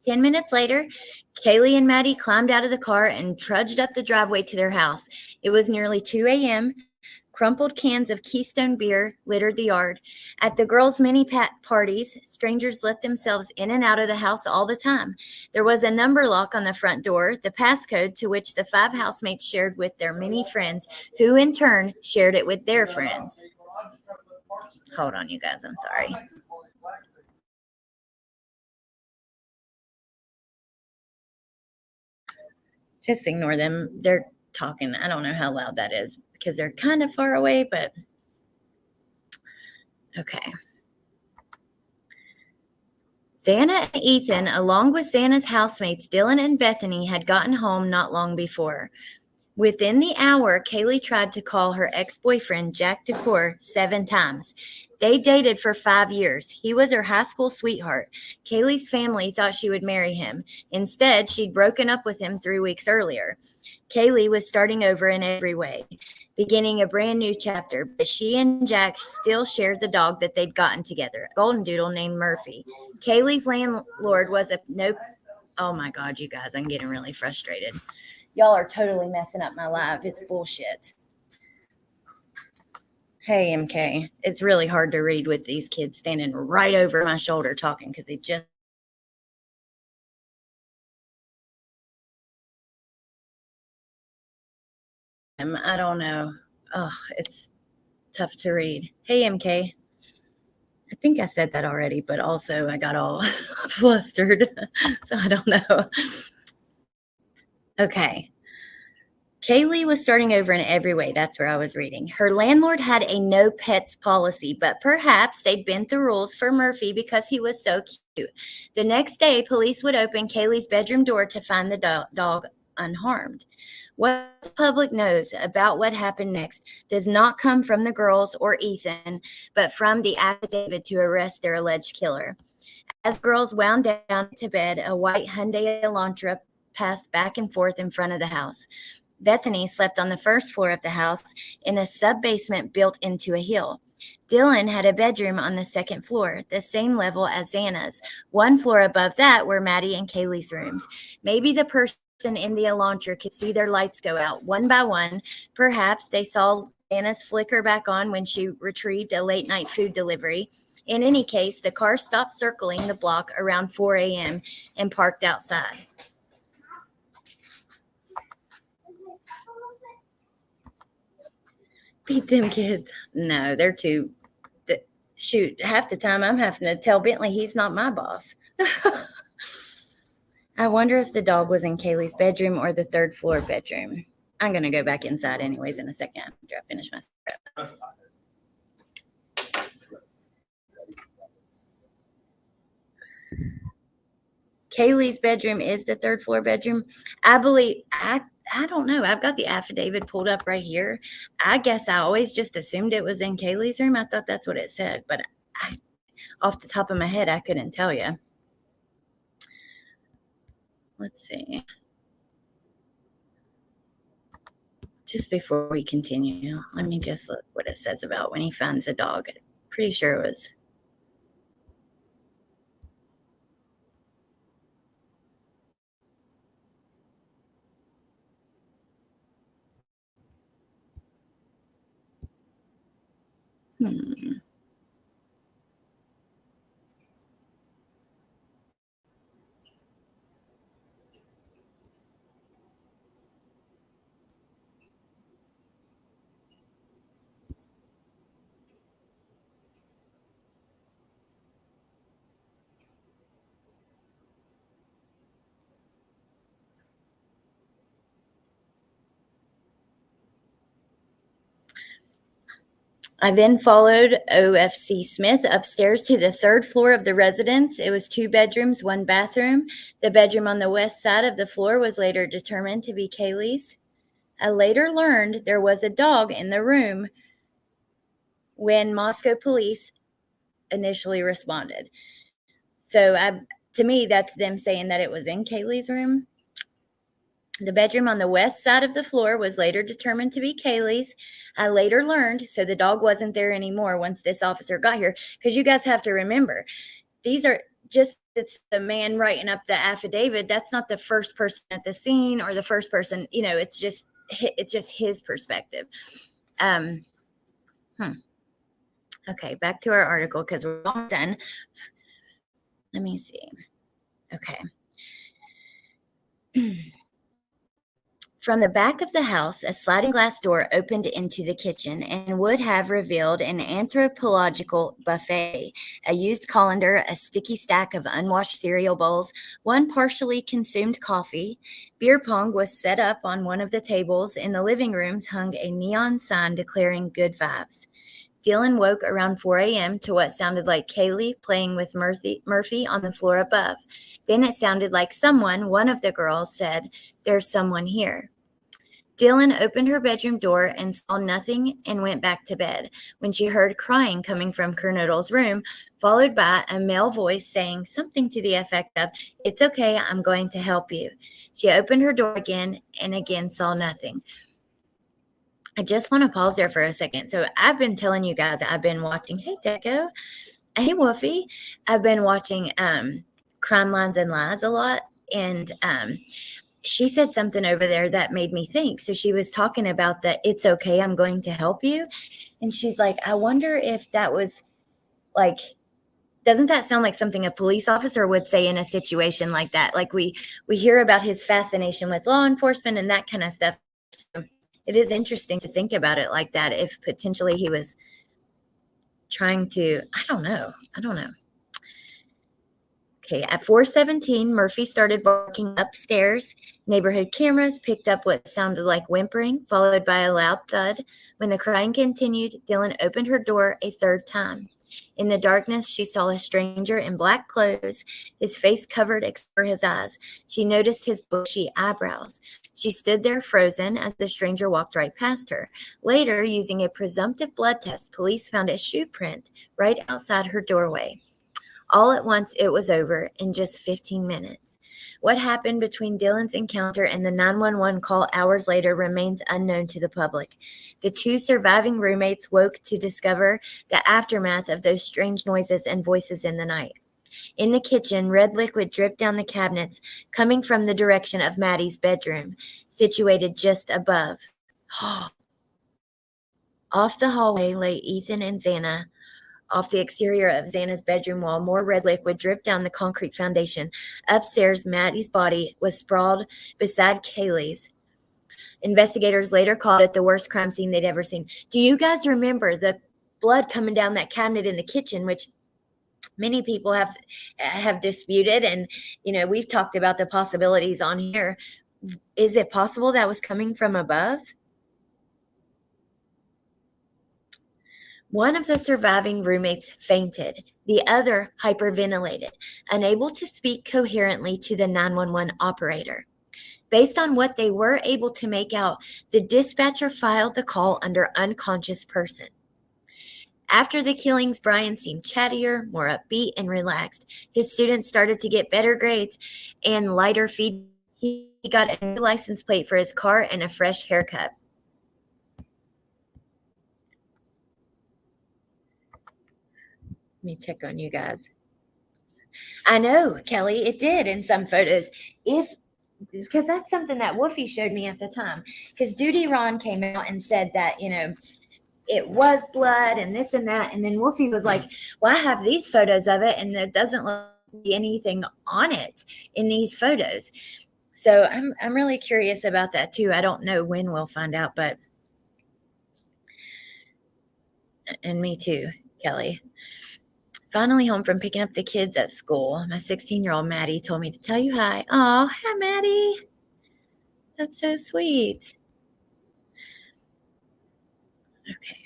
10 minutes later, Kaylee and Maddie climbed out of the car and trudged up the driveway to their house. It was nearly 2 a.m. Crumpled cans of Keystone beer littered the yard. At the girls' mini parties, strangers let themselves in and out of the house all the time. There was a number lock on the front door, the passcode to which the 5 housemates shared with their many friends, who in turn shared it with their friends. Hold on, you guys. I'm sorry. Just ignore them. They're talking. I don't know how loud that is because they're kind of far away, but okay. Xana and Ethan, along with Xana's housemates Dylan and Bethany, had gotten home not long before. Within the hour, Kaylee tried to call her ex-boyfriend, Jack DeCour, 7 times. They dated for 5 years. He was her high school sweetheart. Kaylee's family thought she would marry him. Instead, she'd broken up with him 3 weeks earlier. Kaylee was starting over in every way, beginning a brand new chapter, but she and Jack still shared the dog that they'd gotten together, a golden doodle named Murphy. Kaylee's landlord was a no. Oh my God, you guys, I'm getting really frustrated. Y'all are totally messing up my life. It's bullshit. Hey, MK. It's really hard to read with these kids standing right over my shoulder talking because they just. I don't know. Oh, it's tough to read. Hey, MK. I think I said that already, but also I got all flustered. So I don't know. Okay. Kaylee was starting over in every way. That's where I was reading. Her landlord had a no pets policy, but perhaps they'd bent the rules for Murphy because he was so cute. The next day, police would open Kaylee's bedroom door to find the dog unharmed. What the public knows about what happened next does not come from the girls or Ethan, but from the affidavit to arrest their alleged killer. As girls wound down to bed, a white Hyundai Elantra passed back and forth in front of the house. Bethany slept on the first floor of the house in a sub-basement built into a hill. Dylan had a bedroom on the second floor, the same level as Xana's. One floor above that were Maddie and Kaylee's rooms. Maybe the person in the Elantra could see their lights go out one by one. Perhaps they saw Xana's flicker back on when she retrieved a late-night food delivery. In any case, the car stopped circling the block around 4 a.m. and parked outside. Beat them kids. No, they're too. Shoot, half the time I'm having to tell Bentley he's not my boss. I wonder if the dog was in Kaylee's bedroom or the third floor bedroom. I'm going to go back inside anyways in a second after I finish my script. Kaylee's bedroom is the third floor bedroom. I believe, I don't know. I've got the affidavit pulled up right here. I guess I always just assumed it was in Kaylee's room. I thought that's what it said, but off the top of my head, I couldn't tell you. Let's see. Just before we continue, let me just look what it says about when he finds a dog. I'm pretty sure it was. I then followed OFC Smith upstairs to the third floor of the residence. It was 2 bedrooms, 1 bathroom. The bedroom on the west side of the floor was later determined to be Kaylee's. I later learned there was a dog in the room when Moscow police initially responded. So to me, that's them saying that it was in Kaylee's room. The bedroom on the west side of the floor was later determined to be Kaylee's. I later learned, so the dog wasn't there anymore once this officer got here, because you guys have to remember, these are just, it's the man writing up the affidavit. That's not the first person at the scene or the first person, it's just his perspective. Okay, back to our article because we're all done. Let me see. Okay. From the back of the house, a sliding glass door opened into the kitchen and would have revealed an anthropological buffet, a used colander, a sticky stack of unwashed cereal bowls, 1 partially consumed coffee. Beer pong was set up on one of the tables. In the living rooms hung a neon sign declaring good vibes. Dylan woke around 4 a.m. to what sounded like Kaylee playing with Murphy on the floor above. Then it sounded like one of the girls said, "There's someone here." Dylan opened her bedroom door and saw nothing and went back to bed when she heard crying coming from Kernodle's room, followed by a male voice saying something to the effect of, "It's okay, I'm going to help you." She opened her door again and again saw nothing. I just want to pause there for a second. So I've been telling you guys I've been watching, hey Deco, hey Wolfie, I've been watching Crime Lines and Lies a lot, and she said something over there that made me think. So she was talking about the "it's okay, I'm going to help you." And she's like, I wonder if that was like, doesn't that sound like something a police officer would say in a situation like that? Like we hear about his fascination with law enforcement and that kind of stuff. So it is interesting to think about it like that. If potentially he was trying to, I don't know. Okay, at 4:17, Murphy started barking upstairs. Neighborhood cameras picked up what sounded like whimpering, followed by a loud thud. When the crying continued, Dylan opened her door a third time. In the darkness, she saw a stranger in black clothes, his face covered except for his eyes. She noticed his bushy eyebrows. She stood there frozen as the stranger walked right past her. Later, using a presumptive blood test, police found a shoe print right outside her doorway. All at once, it was over in just 15 minutes. What happened between Dylan's encounter and the 911 call hours later remains unknown to the public. The two surviving roommates woke to discover the aftermath of those strange noises and voices in the night. In the kitchen, red liquid dripped down the cabinets, coming from the direction of Maddie's bedroom, situated just above. Off the hallway lay Ethan and Xana. Off the exterior of Xana's bedroom wall, more red liquid dripped down the concrete foundation. Upstairs, Maddie's body was sprawled beside Kaylee's. Investigators later called it the worst crime scene they'd ever seen. Do you guys remember the blood coming down that cabinet in the kitchen, which many people have disputed, and we've talked about the possibilities on here. Is it possible that was coming from above? One of the surviving roommates fainted. The other hyperventilated, unable to speak coherently to the 911 operator. Based on what they were able to make out, the dispatcher filed the call under unconscious person. After the killings, Bryan seemed chattier, more upbeat, and relaxed. His students started to get better grades and lighter feedback. He got a new license plate for his car and a fresh haircut. Let me check on you guys. I know, Kelly, it did in some photos. Because that's something that Woofy showed me at the time. Because Duty Ron came out and said that, it was blood and this and that. And then Woofy was like, well, I have these photos of it and there doesn't look like anything on it in these photos. So I'm really curious about that too. I don't know when we'll find out, and me too, Kelly. Finally home from picking up the kids at school. My 16-year-old Maddie told me to tell you hi. Oh, hi, Maddie. That's so sweet. Okay.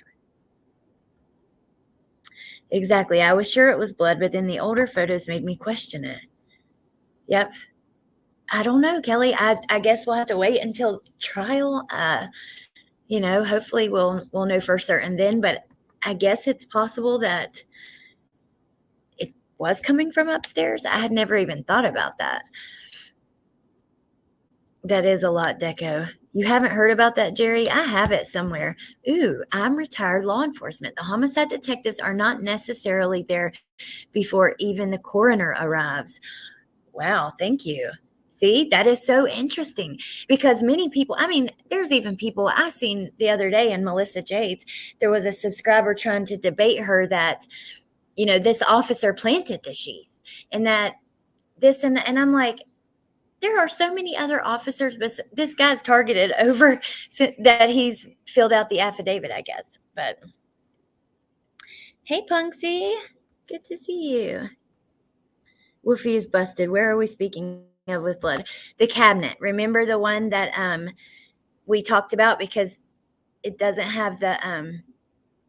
Exactly. I was sure it was blood, but then the older photos made me question it. Yep. I don't know, Kelly. I guess we'll have to wait until trial. Hopefully we'll know for certain then, but I guess it's possible that it was coming from upstairs. I had never even thought about that. That is a lot, Deco. You haven't heard about that, Jerry? I have it somewhere. Ooh, I'm retired law enforcement. The homicide detectives are not necessarily there before even the coroner arrives. Wow, thank you. See, that is so interesting because many people, there's even people I've seen the other day in Melissa Jades. There was a subscriber trying to debate her that, this officer planted the sheath and that this and that. And I'm like, there are so many other officers, but this guy's targeted over that he's filled out the affidavit, I guess. But hey, Punksy, good to see you. Woofy is busted. Where are we speaking of with blood? The cabinet. Remember the one that we talked about because it doesn't have the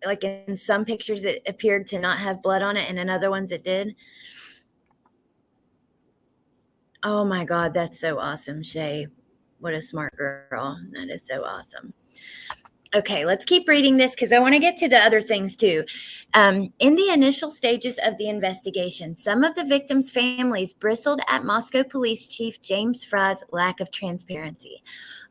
like in some pictures it appeared to not have blood on it, and in other ones it did. Oh my God, that's so awesome, Shay. What a smart girl. That is so awesome. Okay, let's keep reading this because I want to get to the other things too. In the initial stages of the investigation, some of the victims' families bristled at Moscow Police Chief James Fry's lack of transparency.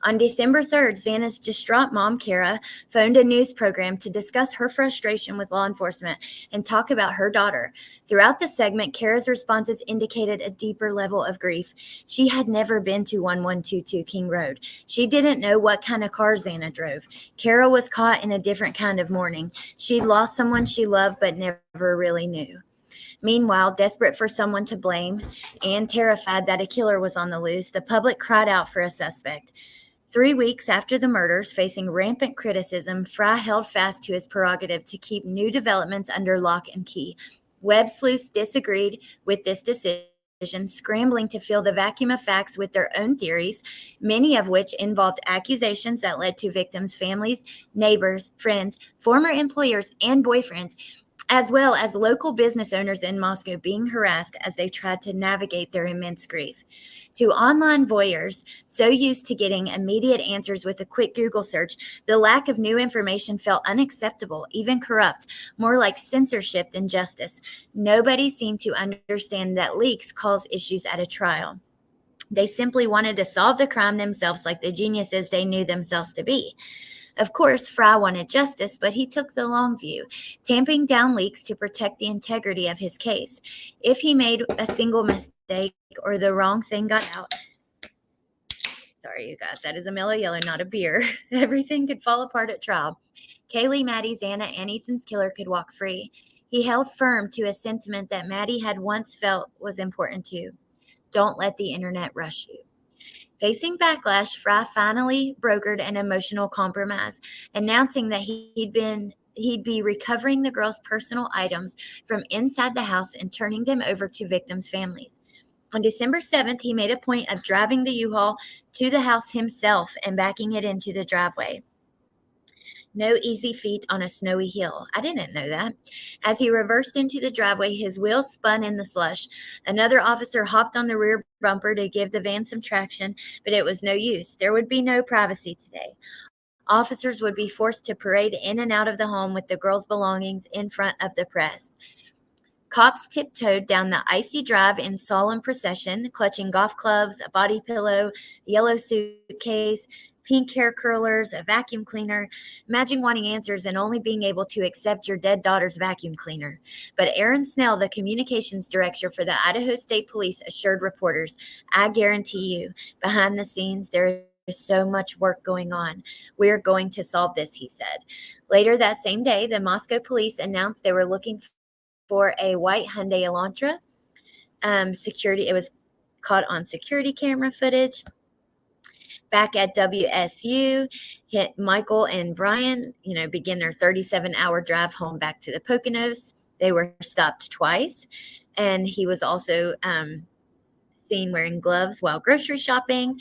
On December 3rd, Xana's distraught mom, Kara, phoned a news program to discuss her frustration with law enforcement and talk about her daughter. Throughout the segment, Kara's responses indicated a deeper level of grief. She had never been to 1122 King Road. She didn't know what kind of car Xana drove. Kara was caught in a different kind of mourning. She'd lost someone she loved but never really knew. Meanwhile, desperate for someone to blame and terrified that a killer was on the loose, the public cried out for a suspect. 3 weeks after the murders, facing rampant criticism, Fry held fast to his prerogative to keep new developments under lock and key. Web sleuths disagreed with this decision, scrambling to fill the vacuum of facts with their own theories, many of which involved accusations that led to victims' families, neighbors, friends, former employers, and boyfriends, as well as local business owners in Moscow being harassed as they tried to navigate their immense grief. To online voyeurs, so used to getting immediate answers with a quick Google search, the lack of new information felt unacceptable, even corrupt, more like censorship than justice. Nobody seemed to understand that leaks cause issues at a trial. They simply wanted to solve the crime themselves like the geniuses they knew themselves to be. Of course, Fry wanted justice, but he took the long view, tamping down leaks to protect the integrity of his case. If he made a single mistake or the wrong thing got out, sorry, you guys, that is a Miller Yellow, not a beer, everything could fall apart at trial. Kaylee, Maddie, Xana, and Ethan's killer could walk free. He held firm to a sentiment that Maddie had once felt was important too. Don't let the internet rush you. Facing backlash, Fry finally brokered an emotional compromise, announcing that he'd be recovering the girls' personal items from inside the house and turning them over to victims' families. On December 7th, he made a point of driving the U-Haul to the house himself and backing it into the driveway. No easy feat on a snowy hill. I didn't know that. As he reversed into the driveway, his wheels spun in the slush. Another officer hopped on the rear bumper to give the van some traction, but it was no use. There would be no privacy today. Officers would be forced to parade in and out of the home with the girls' belongings in front of the press. Cops tiptoed down the icy drive in solemn procession, clutching golf clubs, a body pillow, a yellow suitcase, pink hair curlers, a vacuum cleaner. Imagine wanting answers and only being able to accept your dead daughter's vacuum cleaner. But Aaron Snell, the communications director for the Idaho State Police, assured reporters, I guarantee you, behind the scenes, there is so much work going on. We're going to solve this, he said. Later that same day, the Moscow police announced they were looking for a white Hyundai Elantra. It was caught on security camera footage. Back at WSU, Michael and Bryan, begin their 37-hour drive home back to the Poconos. They were stopped twice, and he was also seen wearing gloves while grocery shopping.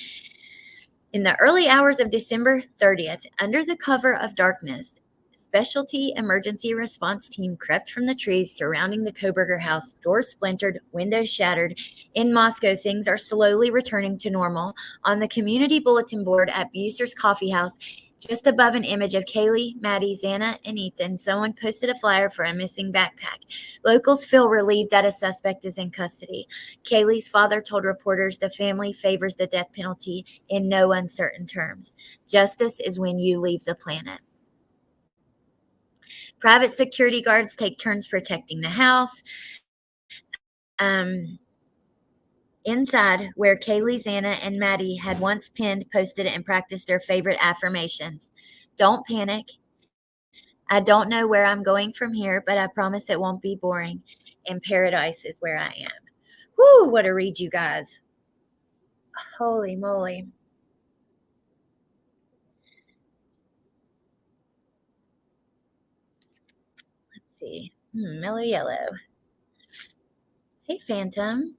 In the early hours of December 30th, under the cover of darkness, Specialty Emergency Response Team crept from the trees surrounding the Coburger house, doors splintered, windows shattered. In Moscow, things are slowly returning to normal. On the community bulletin board at Buser's Coffee House, just above an image of Kaylee, Maddie, Xana, and Ethan, someone posted a flyer for a missing backpack. Locals feel relieved that a suspect is in custody. Kaylee's father told reporters the family favors the death penalty in no uncertain terms. Justice is when you leave the planet. Private security guards take turns protecting the house. Inside, where Kaylee, Xana, and Maddie had once pinned, posted, and practiced their favorite affirmations. Don't panic. I don't know where I'm going from here, but I promise it won't be boring. And paradise is where I am. Whoo, what a read, you guys. Holy moly. Let's see. Mellow Yellow. Hey, Phantom.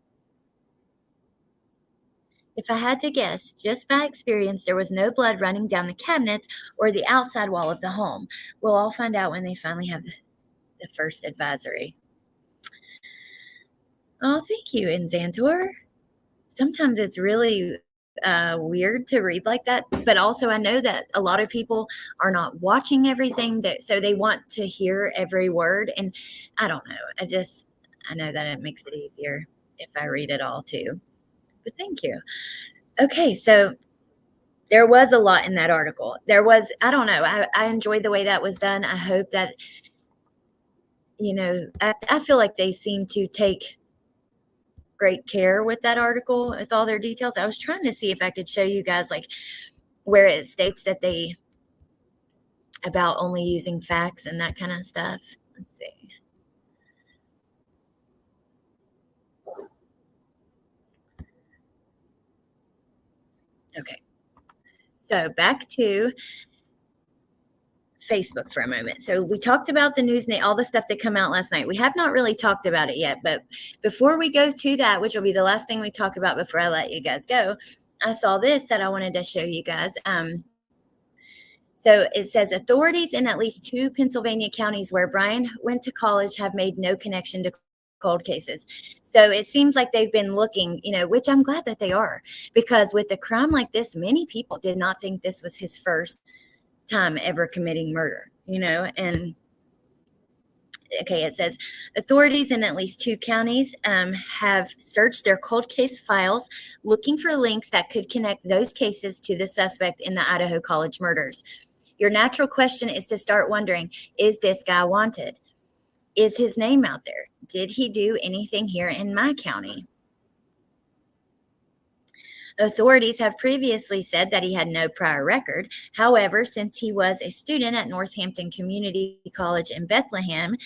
If I had to guess, just by experience, there was no blood running down the cabinets or the outside wall of the home. We'll all find out when they finally have the first advisory. Oh, thank you, Inzantor. Sometimes it's really weird to read like that. But also, I know that a lot of people are not watching everything, so they want to hear every word. And I don't know. I know that it makes it easier if I read it all too. But thank you. Okay, so there was a lot in that article. I don't know. I enjoyed the way that was done. I hope that, I feel like they seem to take great care with that article with all their details. I was trying to see if I could show you guys like where it states that about only using facts and that kind of stuff. Let's see. Okay. So back to Facebook for a moment. So we talked about the news, all the stuff that come out last night. We have not really talked about it yet, but before we go to that, which will be the last thing we talk about before I let you guys go, I saw this that I wanted to show you guys. So it says authorities in at least 2 Pennsylvania counties where Bryan went to college have made no connection to cold cases. So it seems like they've been looking, which I'm glad that they are, because with a crime like this, many people did not think this was his first time ever committing murder, and okay, it says authorities in at least 2 counties have searched their cold case files looking for links that could connect those cases to the suspect in the Idaho college murders. Your natural question is to start wondering, is this guy wanted? Is his name out there? Did he do anything here in my county? Authorities have previously said that he had no prior record. However, since he was a student at Northampton Community College in Bethlehem,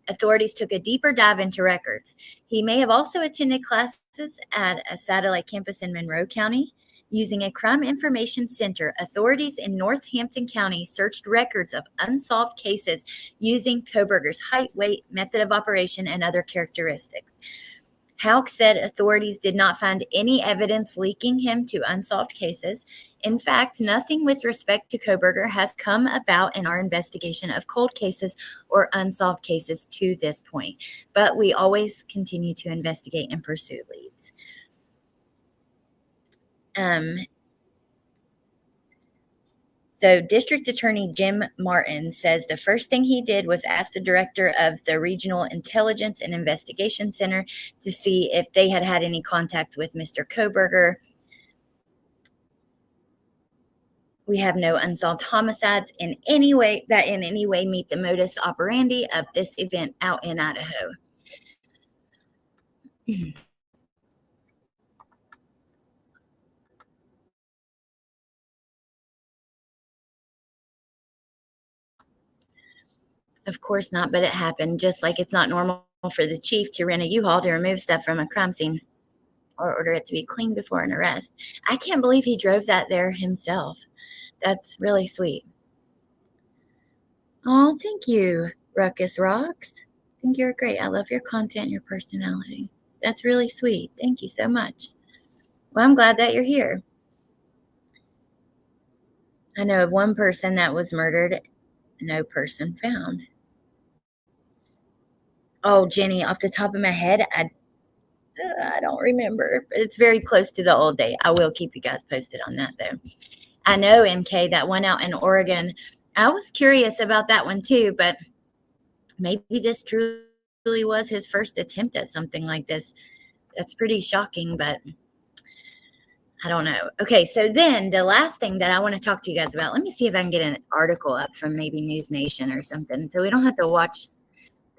authorities took a deeper dive into records. He may have also attended classes at a satellite campus in Monroe County. Using a crime information center, authorities in Northampton County searched records of unsolved cases using Coburger's height, weight, method of operation, and other characteristics. Houck said authorities did not find any evidence linking him to unsolved cases. In fact, nothing with respect to Coburger has come about in our investigation of cold cases or unsolved cases to this point, but we always continue to investigate and pursue leads. So District Attorney Jim Martin says the first thing he did was ask the director of the Regional Intelligence and Investigation Center to see if they had had any contact with Mr. Kohberger. We have no unsolved homicides in any way meet the modus operandi of this event out in Idaho. Of course not, but it happened, just like it's not normal for the chief to rent a U-Haul to remove stuff from a crime scene or order it to be cleaned before an arrest. I can't believe he drove that there himself. That's really sweet. Oh, thank you, Ruckus Rocks. I think you're great. I love your content and your personality. That's really sweet. Thank you so much. Well, I'm glad that you're here. I know of one person that was murdered, no person found. Oh, Jenny, off the top of my head, I don't remember, but it's very close to the old date. I will keep you guys posted on that, though. I know, MK, that one out in Oregon. I was curious about that one, too, but maybe this truly was his first attempt at something like this. That's pretty shocking, but I don't know. Okay, so then the last thing that I want to talk to you guys about, let me see if I can get an article up from maybe News Nation or something. So we don't have to watch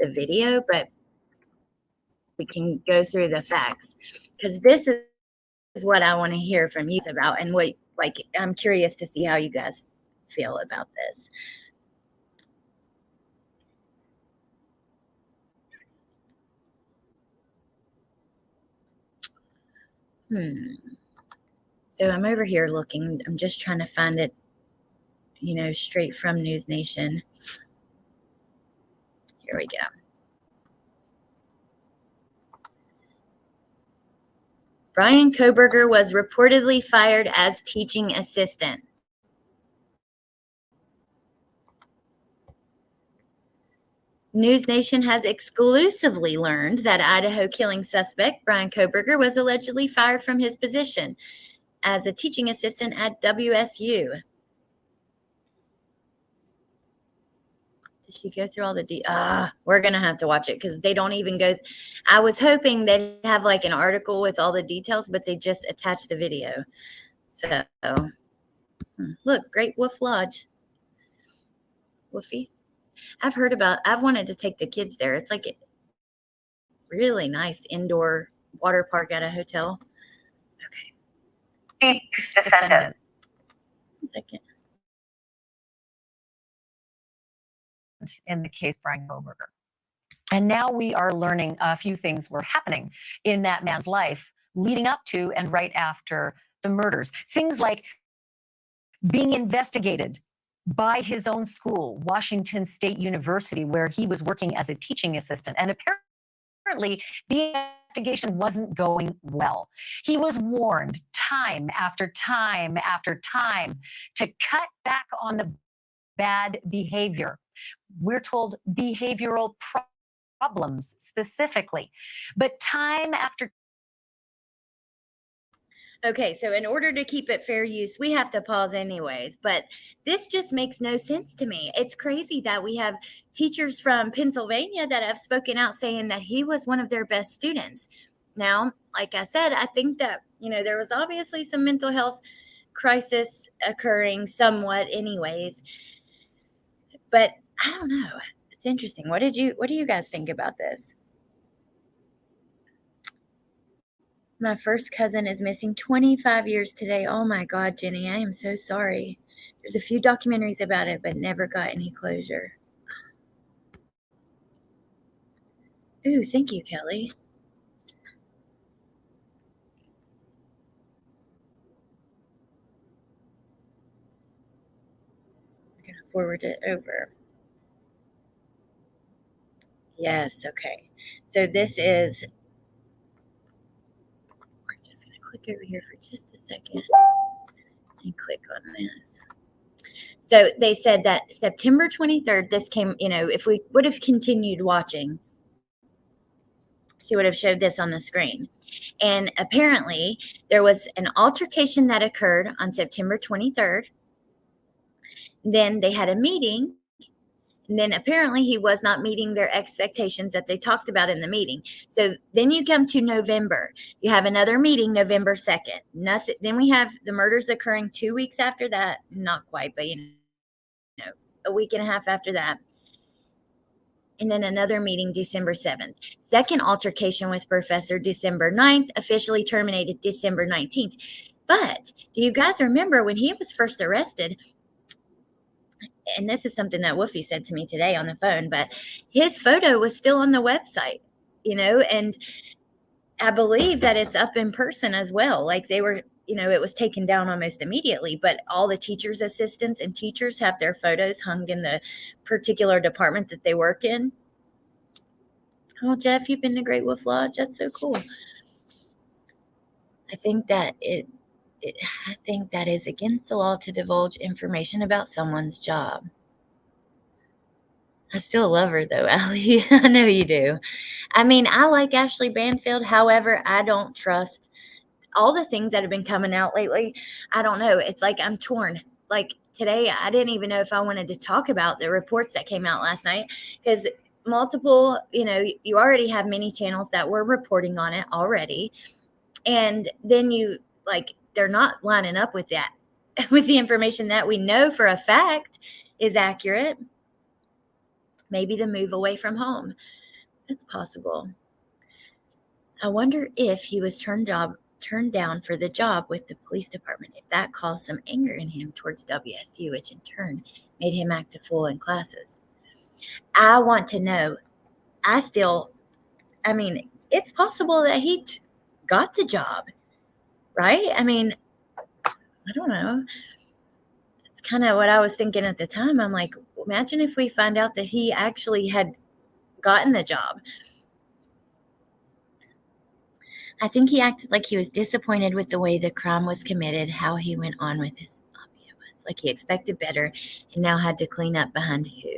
the video, but we can go through the facts, because this is what I want to hear from you about, and what, like, I'm curious to see how you guys feel about this. So I'm over here looking. I'm just trying to find it, straight from News Nation. Here we go. Bryan Coburger was reportedly fired as teaching assistant. News Nation has exclusively learned that Idaho killing suspect Bryan Coburger was allegedly fired from his position. as a teaching assistant at WSU. Did she go through all the we're gonna have to watch it because they don't even go. I was hoping they'd have like an article with all the details, but they just attached the video. So look, Great Wolf Lodge. Woofy. I've wanted to take the kids there. It's like a really nice indoor water park at a hotel. Okay. Defendant. 1 second. In the case Bryan Kohberger. And now we are learning a few things were happening in that man's life leading up to and right after the murders. Things like being investigated by his own school, Washington State University, where he was working as a teaching assistant. And apparently the investigation wasn't going well. He was warned time after time after time to cut back on the bad behavior. We're told behavioral problems specifically, but time after. Okay, so in order to keep it fair use, we have to pause anyways, but this just makes no sense to me. It's crazy that we have teachers from Pennsylvania that have spoken out saying that he was one of their best students. Now, like I said, I think that, there was obviously some mental health crisis occurring somewhat anyways, but I don't know. It's interesting. What do you guys think about this? My first cousin is missing 25 years today. Oh my God, Jenny, I am so sorry. There's a few documentaries about it, but never got any closure. Ooh, thank you, Kelly. I'm going to forward it over. Yes, okay. So this is, we're just going to click over here for just a second and click on this. So they said that September 23rd, this came, if we would have continued watching, she would have showed this on the screen. And apparently there was an altercation that occurred on September 23rd. Then they had a meeting. And then apparently he was not meeting their expectations that they talked about in the meeting. So then you come to November. You have another meeting November 2nd. Nothing. Then we have the murders occurring 2 weeks after that. Not quite, but a week and a half after that. And then another meeting December 7th. Second altercation with Professor December 9th, officially terminated December 19th. But do you guys remember when he was first arrested? And this is something that Woofy said to me today on the phone, but his photo was still on the website, and I believe that it's up in person as well. Like they were, it was taken down almost immediately, but all the teachers' assistants and teachers have their photos hung in the particular department that they work in. Oh, Jeff, you've been to Great Wolf Lodge. That's so cool. I think that I think that is against the law to divulge information about someone's job. I still love her though, Allie. I know you do. I mean, I like Ashley Banfield. However, I don't trust all the things that have been coming out lately. I don't know. It's like I'm torn. Like today, I didn't even know if I wanted to talk about the reports that came out last night because multiple, you already have many channels that were reporting on it already. And then they're not lining up with that, with the information that we know for a fact is accurate. Maybe the move away from home. That's possible. I wonder if he was turned down for the job with the police department, if that caused some anger in him towards WSU, which in turn made him act a fool in classes. I want to know. It's possible that he got the job, right? I mean, I don't know. It's kind of what I was thinking at the time. I'm like, imagine if we find out that he actually had gotten the job. I think he acted like he was disappointed with the way the crime was committed, how he went on with his hobby. It was like he expected better and now had to clean up behind who.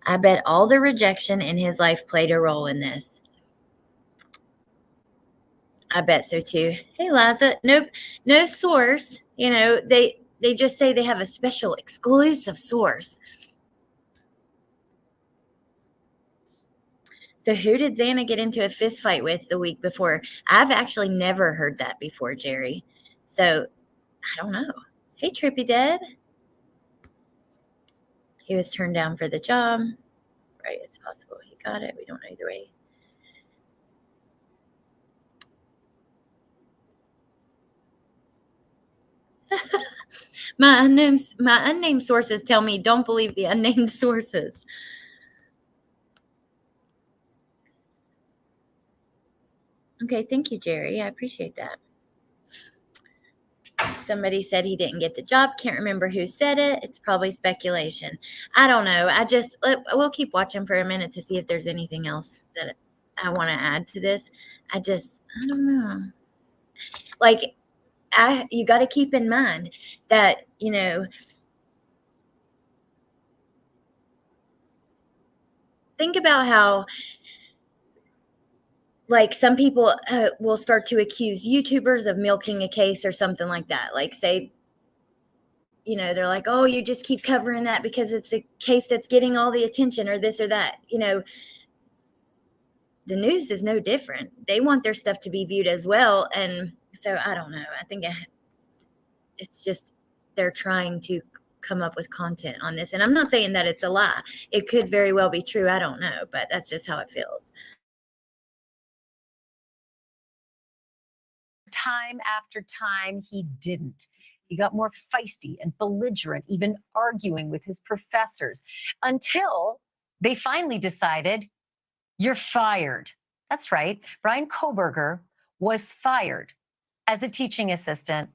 I bet all the rejection in his life played a role in this. I bet so too. Hey, Liza. Nope, no source. They just say they have a special exclusive source. So who did Xana get into a fist fight with the week before? I've actually never heard that before, Jerry. So I don't know. Hey, Trippy Dead. He was turned down for the job. Right, it's possible he got it. We don't know either way. My unnamed sources tell me don't believe the unnamed sources. Okay, thank you, Jerry. I appreciate that. Somebody said he didn't get the job. Can't remember who said it. It's probably speculation. I don't know. We'll keep watching for a minute to see if there's anything else that I want to add to this. I don't know. Like, you got to keep in mind that, think about how, like, some people will start to accuse YouTubers of milking a case or something like that. Like, say, they're like, oh, you just keep covering that because it's a case that's getting all the attention or this or that. The news is no different. They want their stuff to be viewed as well. And so I don't know. I think it's just they're trying to come up with content on this. And I'm not saying that it's a lie. It could very well be true. I don't know, but that's just how it feels. Time after time, he didn't. He got more feisty and belligerent, even arguing with his professors, until they finally decided, you're fired. That's right. Bryan Kohberger was fired as a teaching assistant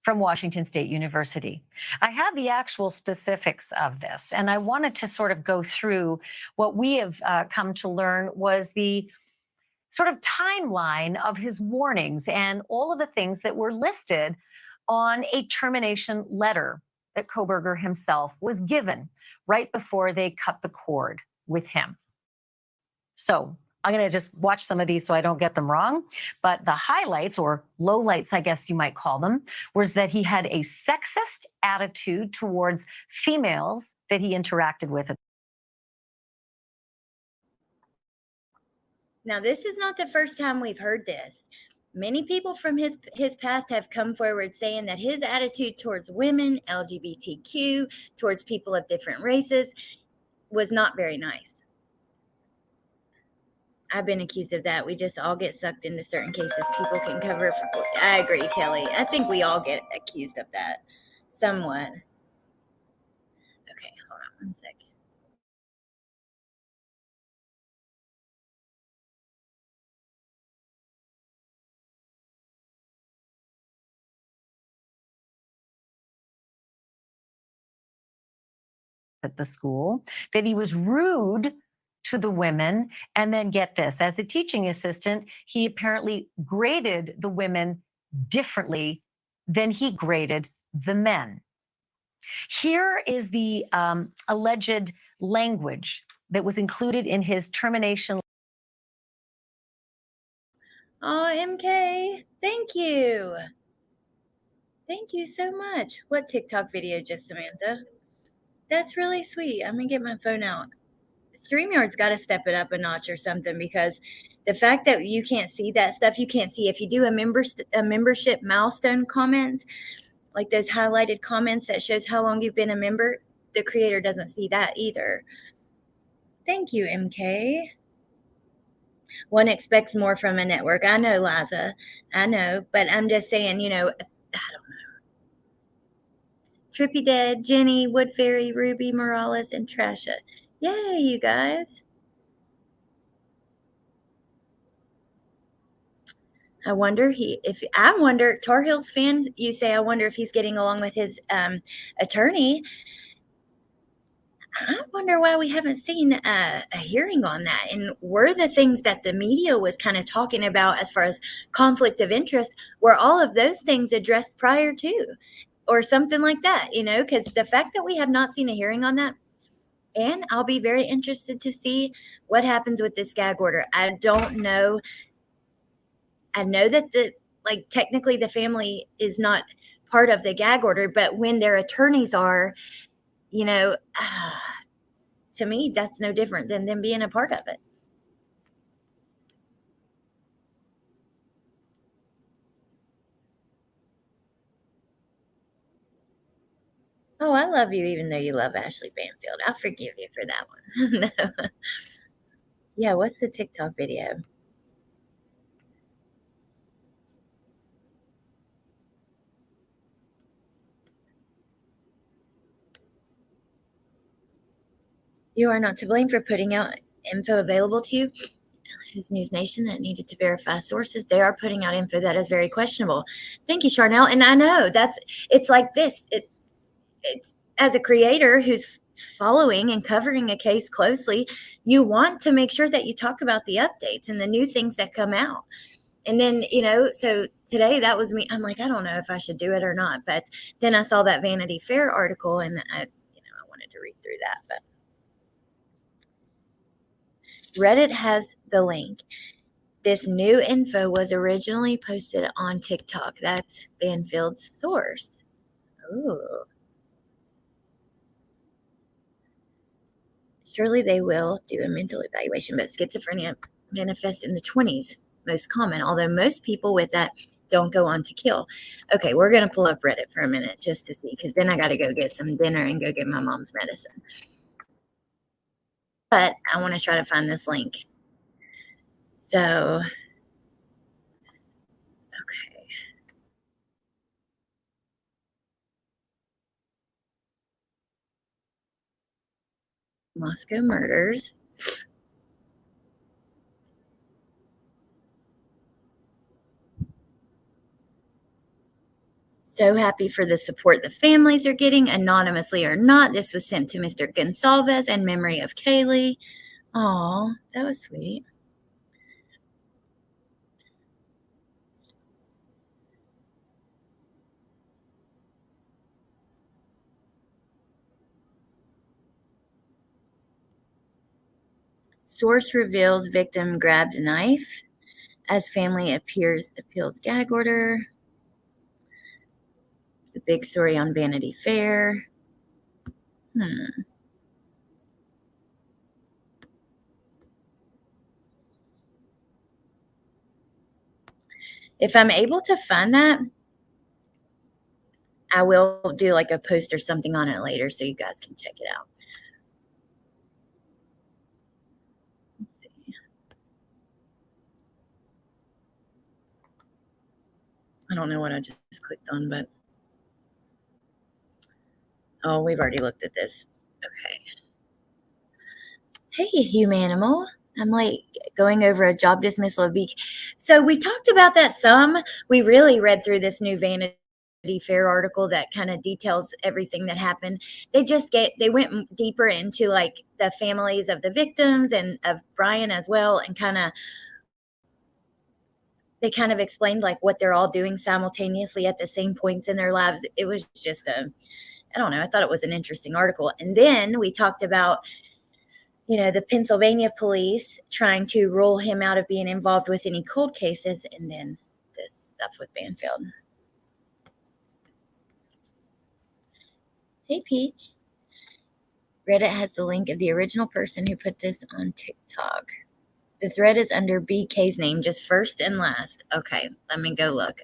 from Washington State University. I have the actual specifics of this, and I wanted to sort of go through what we have come to learn was the sort of timeline of his warnings and all of the things that were listed on a termination letter that Coburger himself was given right before they cut the cord with him. So I'm going to just watch some of these so I don't get them wrong. But the highlights, or lowlights, I guess you might call them, was that he had a sexist attitude towards females that he interacted with. Now, this is not the first time we've heard this. Many people from his past have come forward saying that his attitude towards women, LGBTQ, towards people of different races, was not very nice. I've been accused of that. We just all get sucked into certain cases. People can cover for. I agree, Kelly. I think we all get accused of that somewhat. Okay, hold on one second. At the school, that he was rude to the women. And then get this, as a teaching assistant, he apparently graded the women differently than he graded the men. Here is the alleged language that was included in his termination. Oh, MK, thank you. Thank you so much. What TikTok video, just Samantha? That's really sweet. I'm going to get my phone out. StreamYard's got to step it up a notch or something, because the fact that you can't see that stuff, you can't see if you do a membership milestone comment, like those highlighted comments that shows how long you've been a member, the creator doesn't see that either. Thank you, MK. One expects more from a network. I know, Liza. I know. But I'm just saying, I don't know. Trippy Dead, Jenny, Wood Fairy, Ruby, Morales, and Trasha. Yay, you guys. I wonder Tar Heels fan, you say, I wonder if he's getting along with his attorney. I wonder why we haven't seen a hearing on that. And were the things that the media was kind of talking about as far as conflict of interest, were all of those things addressed prior to, or something like that, because the fact that we have not seen a hearing on that, and I'll be very interested to see what happens with this gag order. I don't know. I know that technically the family is not part of the gag order, but when their attorneys are, you know, to me, that's no different than them being a part of it. Oh, I love you even though you love Ashley Banfield. I'll forgive you for that one. No. Yeah, what's the TikTok video? You are not to blame for putting out info available to you. His News Nation that needed to verify sources. They are putting out info that is very questionable. Thank you, Charnel. And I know it's like this. It's as a creator who's following and covering a case closely, you want to make sure that you talk about the updates and the new things that come out. And then, so today that was me. I'm like, I don't know if I should do it or not. But then I saw that Vanity Fair article and I wanted to read through that. But Reddit has the link. This new info was originally posted on TikTok. That's Banfield's source. Ooh. Surely they will do a mental evaluation, but schizophrenia manifests in the 20s, most common, although most people with that don't go on to kill. Okay, we're going to pull up Reddit for a minute just to see, because then I got to go get some dinner and go get my mom's medicine. But I want to try to find this link. So, okay. Moscow murders. So happy for the support the families are getting, anonymously or not. This was sent to Mr. Gonsalves in memory of Kaylee. Oh, that was sweet. Source reveals victim grabbed knife as family appeals gag order. The big story on Vanity Fair. If I'm able to find that, I will do like a post or something on it later so you guys can check it out. Let's see. I don't know what I just clicked on, but oh, we've already looked at this. Okay. Hey, humanimal. I'm like going over a job dismissal of week. So we talked about that some. We really read through this new Vanity Fair article that kind of details everything that happened. They went deeper into like the families of the victims and of Bryan as well, and they kind of explained like what they're all doing simultaneously at the same points in their lives. It was just I don't know. I thought it was an interesting article. And then we talked about the Pennsylvania police trying to rule him out of being involved with any cold cases, and then this stuff with Banfield. Hey, Peach. Reddit has the link of the original person who put this on TikTok. The thread is under BK's name, just first and last. Okay, let me go look.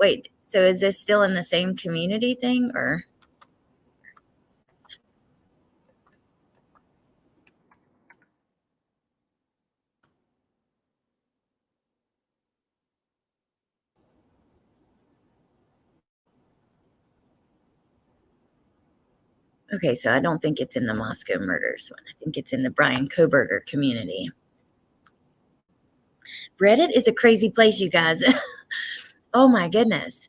Wait, so is this still in the same community thing, or? Okay, so I don't think it's in the Moscow murders one. I think it's in the Bryan Coburger community. Reddit is a crazy place, you guys. Oh my goodness.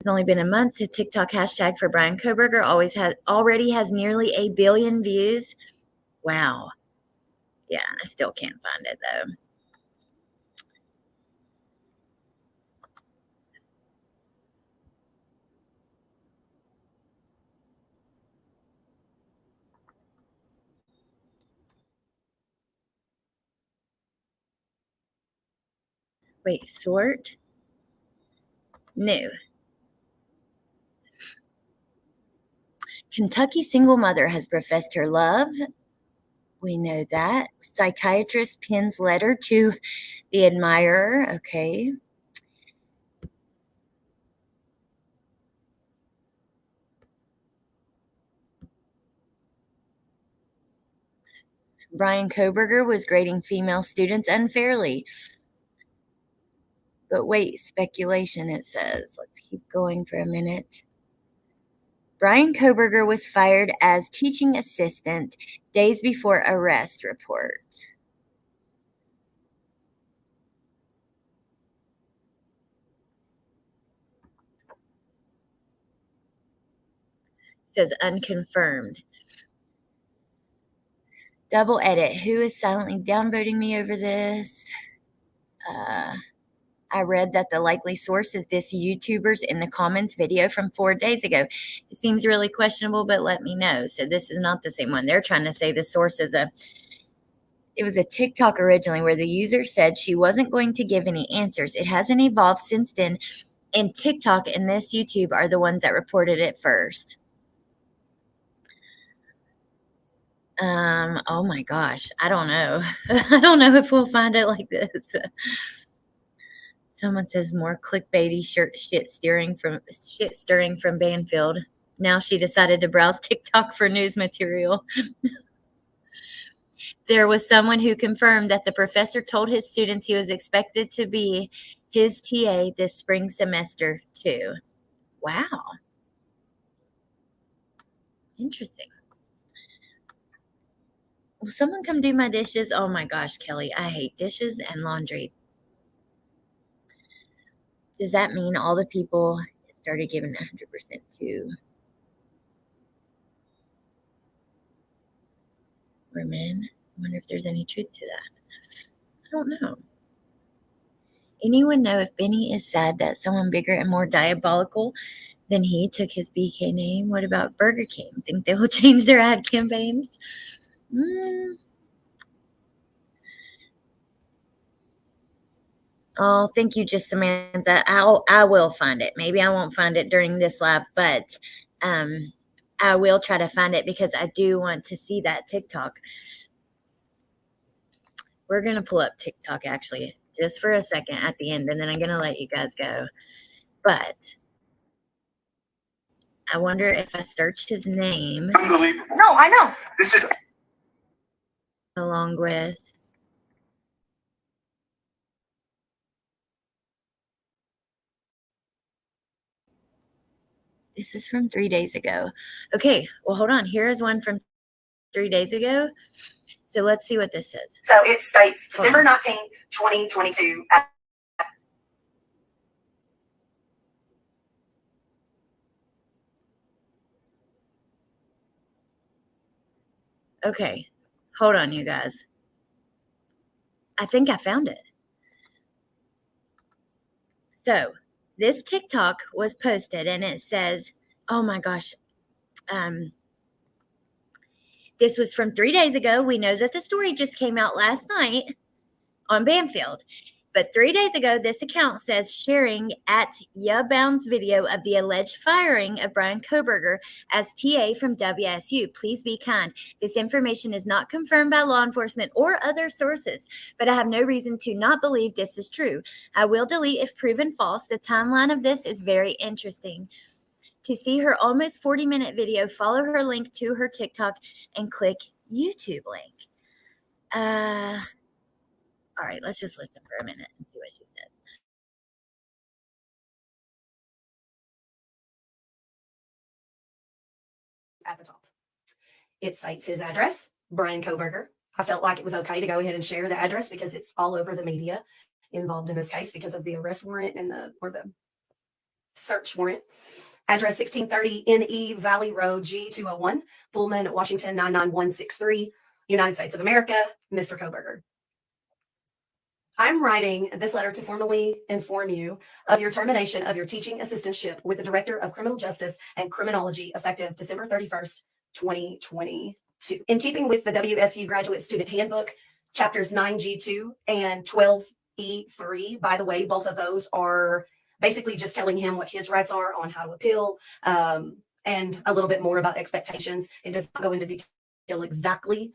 It's only been a month. The TikTok hashtag for Bryan Kohberger already has nearly 1 billion views. Wow. Yeah, I still can't find it though. Wait, sort? New. Kentucky single mother has professed her love. We know that. Psychiatrist pins letter to the admirer. Okay. Bryan Coburger was grading female students unfairly. But wait, speculation, it says. Let's keep going for a minute. Bryan Kohberger was fired as teaching assistant days before arrest report. It says unconfirmed. Double edit. Who is silently downvoting me over this? I read that the likely source is this YouTuber's in the comments video from 4 days ago. It seems really questionable, but let me know. So this is not the same one. They're trying to say the source is it was a TikTok originally where the user said she wasn't going to give any answers. It hasn't evolved since then, and TikTok and this YouTube are the ones that reported it first. Oh my gosh, I don't know. I don't know if we'll find it like this. Someone says more clickbaity shit stirring from Banfield. Now she decided to browse TikTok for news material. There was someone who confirmed that the professor told his students he was expected to be his TA this spring semester too. Wow. Interesting. Will someone come do my dishes? Oh my gosh, Kelly, I hate dishes and laundry. Does that mean all the people started giving 100% to women? I wonder if there's any truth to that. I don't know. Anyone know if Benny is sad that someone bigger and more diabolical than he took his BK name? What about Burger King? Think they will change their ad campaigns? Oh, thank you, just Samantha. I will find it. Maybe I won't find it during this live, but I will try to find it because I do want to see that TikTok. We're gonna pull up TikTok actually just for a second at the end, and then I'm gonna let you guys go. But I wonder if I search his name. Unbelievable. No, I know. This is Along with this is from 3 days ago. Okay, well hold on. Here is one from 3 days ago. So let's see what this says. So it states December 19th, 2022. Okay, hold on, you guys. I think I found it. So this TikTok was posted and it says, oh my gosh, this was from 3 days ago. We know that the story just came out last night on Banfield. But 3 days ago, this account says sharing at Yabound's video of the alleged firing of Bryan Coburger as TA from WSU. Please be kind. This information is not confirmed by law enforcement or other sources, but I have no reason to not believe this is true. I will delete if proven false. The timeline of this is very interesting. To see her almost 40-minute video, follow her link to her TikTok and click YouTube link. All right, let's just listen for a minute and see what she says. At the top, it cites his address, Bryan Kohberger. I felt like it was okay to go ahead and share the address because it's all over the media involved in this case because of the arrest warrant and the search warrant. Address 1630 NE Valley Road, G201, Pullman, Washington 99163, United States of America, Mr. Coburger. I'm writing this letter to formally inform you of your termination of your teaching assistantship with the Director of Criminal Justice and Criminology effective December 31st, 2022. In keeping with the WSU Graduate Student Handbook, Chapters 9G2 and 12 E3. By the way, both of those are basically just telling him what his rights are on how to appeal, and a little bit more about expectations. It does not go into detail exactly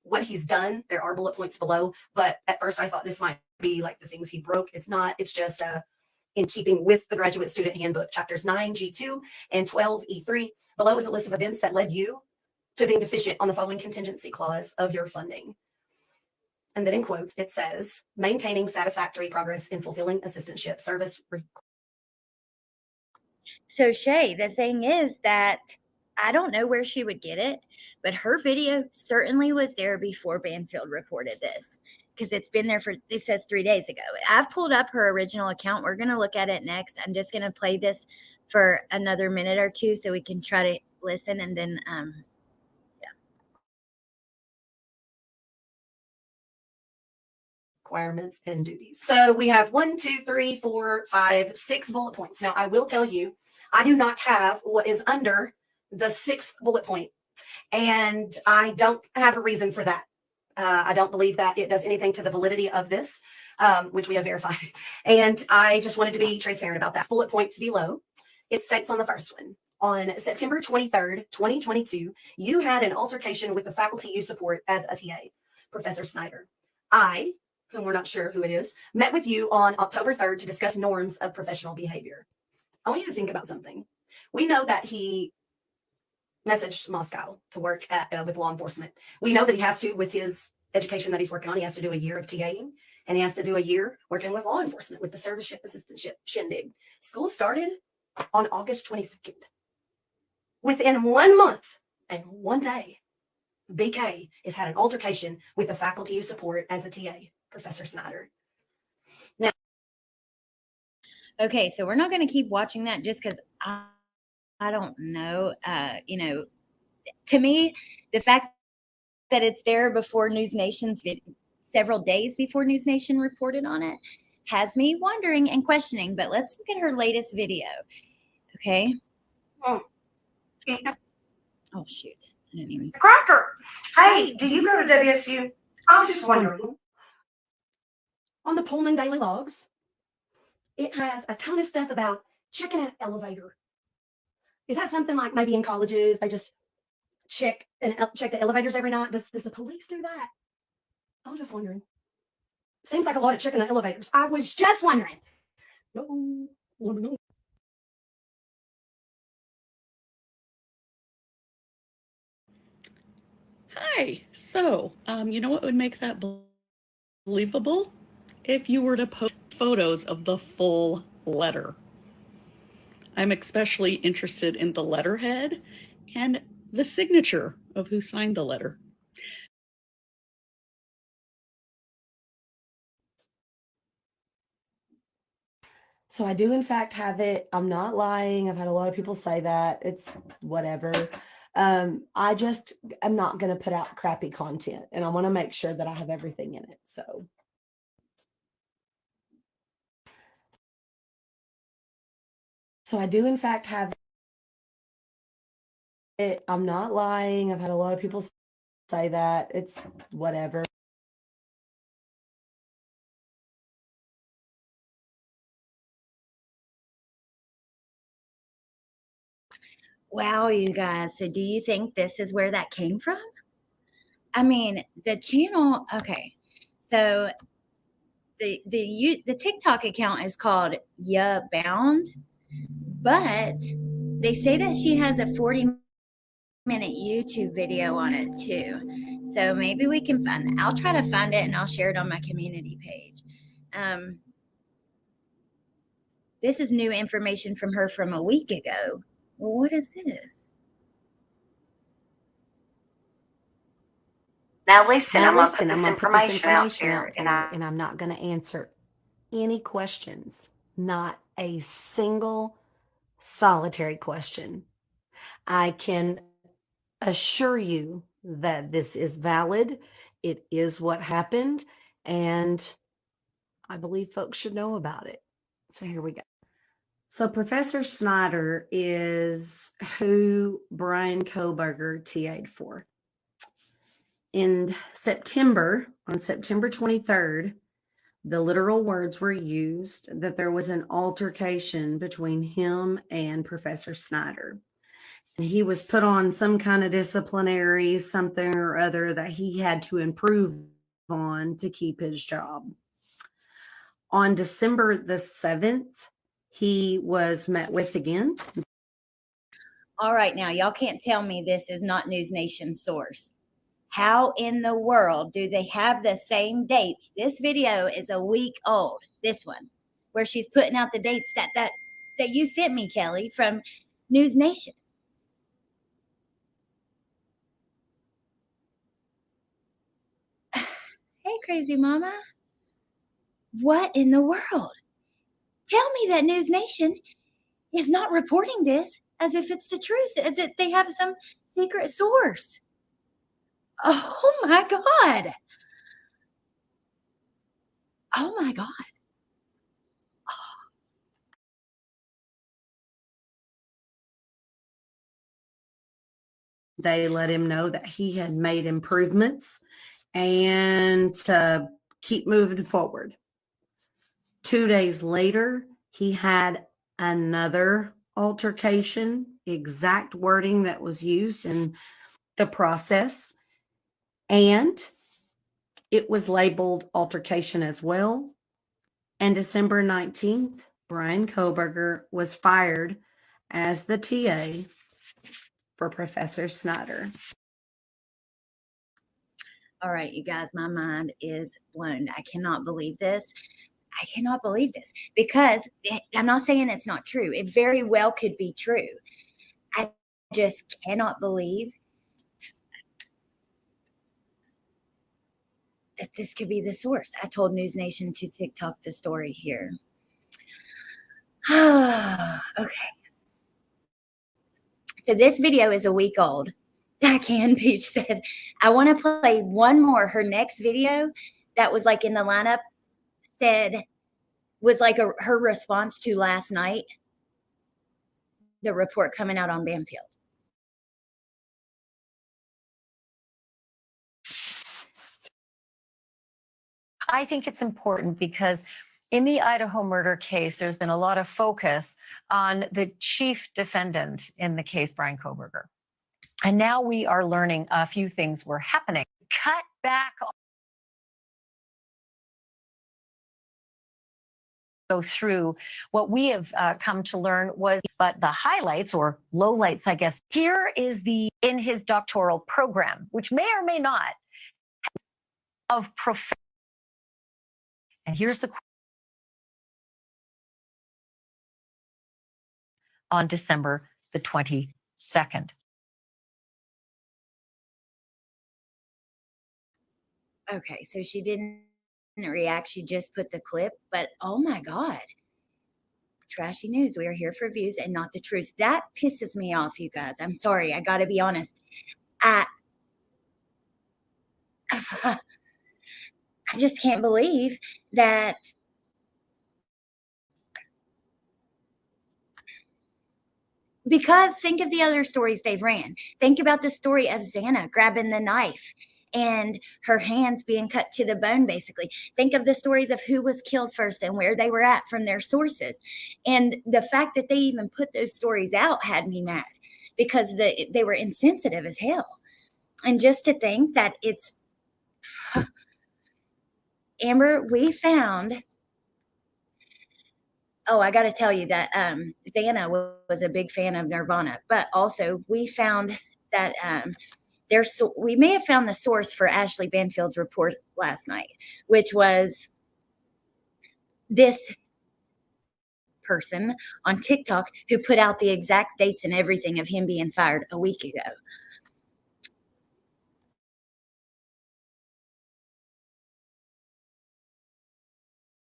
what he's done. There are bullet points below, but at first I thought this might be like the things he broke. It's not. It's just in keeping with the Graduate Student Handbook, chapters 9G2 and 12E3. Below is a list of events that led you to being deficient on the following contingency clause of your funding. And then in quotes, it says, maintaining satisfactory progress in fulfilling assistantship service. So Shay, the thing is that I don't know where she would get it, but her video certainly was there before Banfield reported this, because it's been there for, it says 3 days ago. I've pulled up her original account. We're going to look at it next. I'm just going to play this for another minute or two so we can try to listen, and then requirements and duties. So we have 1, 2, 3, 4, 5, 6 bullet points. Now I will tell you, I do not have what is under the 6th bullet point, and I don't have a reason for that. I don't believe that it does anything to the validity of this, which we have verified. And I just wanted to be transparent about that. Bullet points below, it states on the first one, on September 23rd, 2022, you had an altercation with the faculty you support as a TA, Professor Snyder. I, whom we're not sure who it is, met with you on October 3rd to discuss norms of professional behavior. I want you to think about something. We know that he messaged Moscow to work with law enforcement. We know that he has to, with his education that he's working on, he has to do a year of TAing, and he has to do a year working with law enforcement with the serviceship assistantship shindig. School started on August 22nd. Within 1 month and 1 day, BK has had an altercation with the faculty you support as a TA, Professor Snyder. Now, okay, so we're not going to keep watching that just because I don't know. To me, the fact that it's there before News Nation's several days before News Nation reported on it has me wondering and questioning. But let's look at her latest video. Okay. Oh shoot. I didn't even. Crocker, hey, do you go to WSU? I was just wondering. On the Pullman Daily Logs, it has a ton of stuff about checking an elevator. Is that something like maybe in colleges they just check the elevators every night? Does the police do that? I was just wondering. Seems like a lot of checking the elevators. I was just wondering. No, let me know. Hi. So, you know what would make that believable? If you were to post photos of the full letter. I'm especially interested in the letterhead and the signature of who signed the letter. So I do in fact have it. I'm not lying. I've had a lot of people say that. It's whatever. I'm not going to put out crappy content, and I want to make sure that I have everything in it. So I do in fact have it. I'm not lying. I've had a lot of people say that. It's whatever. Wow, you guys. So do you think this is where that came from? I mean, the channel, okay. So the TikTok account is called Yeah Bound, but they say that she has a 40-minute YouTube video on it too. So maybe we can find it. I'll try to find it and I'll share it on my community page. This is new information from her from a week ago. Well, what is this? Now listen, I'm going to put I'm this gonna put information out there, and I'm not going to answer any questions. Not a single solitary question. I can assure you that this is valid. It is what happened, and I believe folks should know about it. So here we go. So Professor Snyder is who Bryan Kohberger TA'd for. On September 23rd, The literal words were used that there was an altercation between him and Professor Snyder. And he was put on some kind of disciplinary something or other that he had to improve on to keep his job. On December the 7th, he was met with again. All right, now y'all can't tell me this is not News Nation source. How in the world do they have the same dates? This video is a week old, this one, where she's putting out the dates that you sent me, Kelly, from News Nation. Hey, crazy mama. What in the world? Tell me that News Nation is not reporting this as if it's the truth, as if they have some secret source. Oh my God. Oh my God. They let him know that he had made improvements and to keep moving forward. 2 days later, he had another altercation, exact wording that was used in the process, and it was labeled altercation as well. And December 19th, Bryan Kohberger was fired as the TA for Professor Snyder. All right, you guys, my mind is blown. I cannot believe this. I cannot believe this because I'm not saying it's not true. It very well could be true. I just cannot believe that this could be the source. I told News Nation to TikTok the story here. Okay. So this video is a week old. Can Peach said, I want to play one more. Her next video that was like in the lineup was like her response to last night, the report coming out on Banfield. I think it's important because in the Idaho murder case, there's been a lot of focus on the chief defendant in the case, Bryan Coburger. And now we are learning a few things were happening. Cut back. Go through what we have come to learn was, but the highlights or lowlights, I guess. Here is in his doctoral program, which may or may not of professor. And here's the on December the 22nd. Okay, so she didn't react. She just put the clip, but oh my God. Trashy news. We are here for views and not the truth. That pisses me off, you guys. I'm sorry. I got to be honest. I just can't believe that because think of the other stories they've ran. Think about the story of Xana grabbing the knife and her hands being cut to the bone, basically. Think of the stories of who was killed first and where they were at from their sources. And the fact that they even put those stories out had me mad because they were insensitive as hell. And just to think that it's Amber, we found. Oh, I got to tell you that Xana was a big fan of Nirvana, but also we found that we may have found the source for Ashley Banfield's report last night, which was this person on TikTok who put out the exact dates and everything of him being fired a week ago.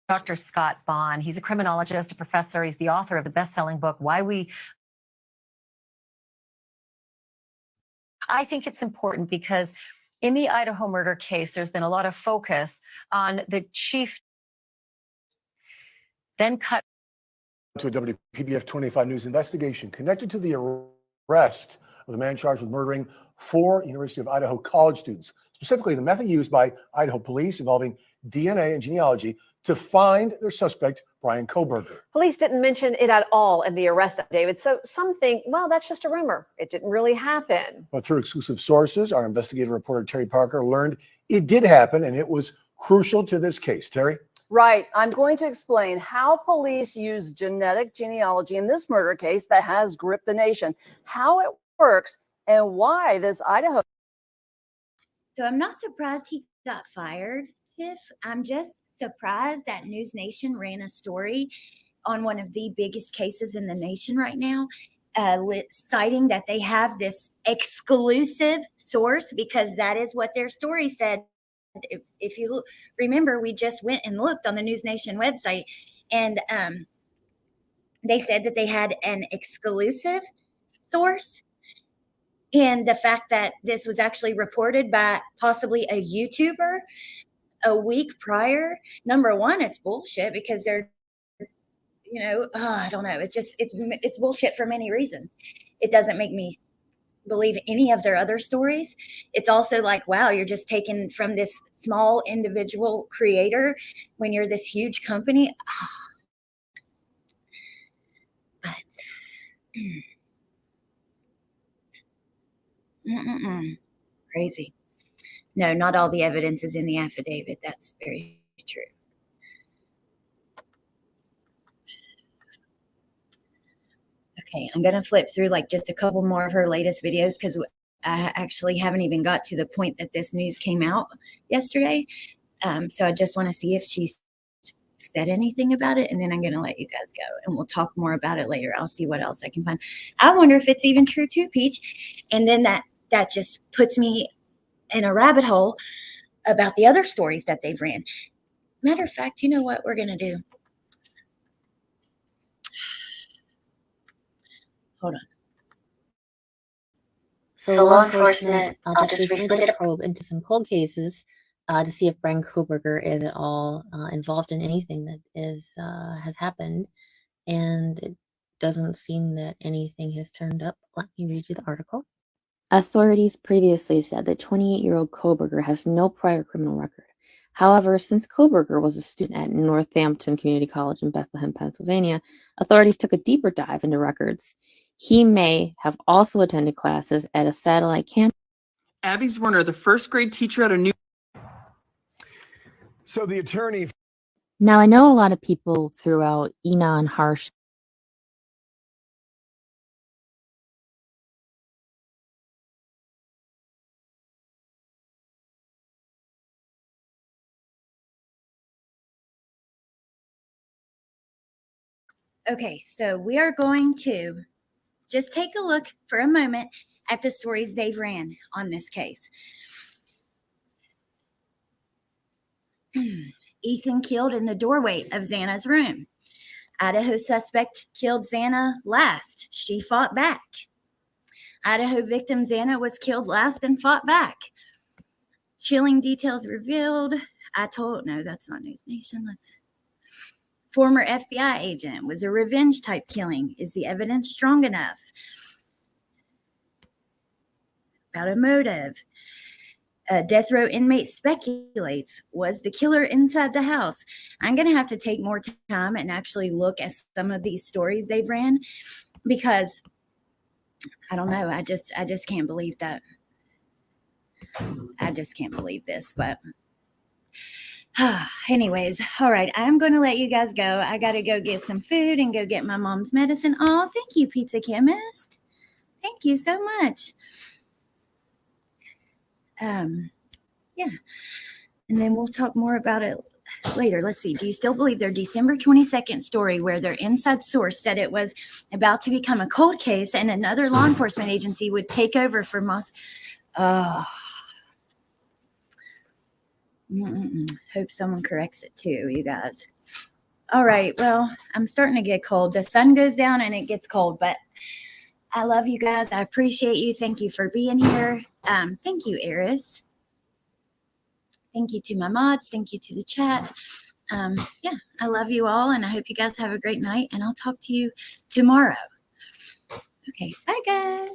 Dr. Scott Bond. He's a criminologist, a professor. He's the author of the best-selling book, I think it's important because in the Idaho murder case, there's been a lot of focus on the chief. Then cut to a WPBF 25 News investigation connected to the arrest of the man charged with murdering 4 University of Idaho college students. Specifically, the method used by Idaho police involving DNA and genealogy to find their suspect, Bryan Kohberger. Police didn't mention it at all in the arrest affidavit, so some think, well, that's just a rumor. It didn't really happen. But through exclusive sources, our investigative reporter Terry Parker learned it did happen, and it was crucial to this case. Terry? Right. I'm going to explain how police use genetic genealogy in this murder case that has gripped the nation, how it works, and why this Idaho. So I'm not surprised he got fired, Tiff. I'm just surprised that News Nation ran a story on one of the biggest cases in the nation right now, citing that they have this exclusive source, because that is what their story said. If you remember, we just went and looked on the News Nation website, and they said that they had an exclusive source. And the fact that this was actually reported by possibly a YouTuber a week prior, number one, it's bullshit, because they're, I don't know. It's bullshit for many reasons. It doesn't make me believe any of their other stories. It's also like, wow, you're just taken from this small individual creator when you're this huge company. But crazy. No, not all the evidence is in the affidavit. That's very true. Okay, I'm going to flip through like just a couple more of her latest videos, because I actually haven't even got to the point that this news came out yesterday. So I just want to see if she said anything about it, and then I'm going to let you guys go, and we'll talk more about it later. I'll see what else I can find. I wonder if it's even true too, Peach. And then that just puts me in a rabbit hole about the other stories that they've ran. Matter of fact, you know what we're going to do? Hold on. So law enforcement just recently did a probe into some cold cases to see if Bryan Coburger is at all involved in anything that has happened, and it doesn't seem that anything has turned up. Let me read you the article. Authorities previously said that 28-year-old Coburger has no prior criminal record. However, since Coburger was a student at Northampton Community College in Bethlehem, Pennsylvania, authorities took a deeper dive into records. He may have also attended classes at a satellite campus. Abby's Werner, the first grade teacher at a new. So the attorney. Now, I know a lot of people threw out Ina and Harsh. Okay, so we are going to just take a look for a moment at the stories they've ran on this case. Ethan killed in the doorway of Xana's room. Idaho suspect killed Xana last. She fought back. Idaho victim Xana was killed last and fought back. Chilling details revealed. No, that's not News Nation. Former FBI agent was a revenge type killing. Is the evidence strong enough? About a motive. A death row inmate speculates, was the killer inside the house? I'm going to have to take more time and actually look at some of these stories they've ran, because I don't know. I just can't believe that. I just can't believe this, but anyways, all right. I'm going to let you guys go. I got to go get some food and go get my mom's medicine. Oh, thank you, Pizza Chemist. Thank you so much. Yeah. And then we'll talk more about it later. Let's see. Do you still believe their December 22nd story, where their inside source said it was about to become a cold case and another law enforcement agency would take over for Moss? Oh. Hope someone corrects it too, you guys. All right. Well, I'm starting to get cold. The sun goes down and it gets cold, but I love you guys. I appreciate you. Thank you for being here. Thank you, Eris. Thank you to my mods. Thank you to the chat. Yeah, I love you all, and I hope you guys have a great night, and I'll talk to you tomorrow. Okay, bye, guys.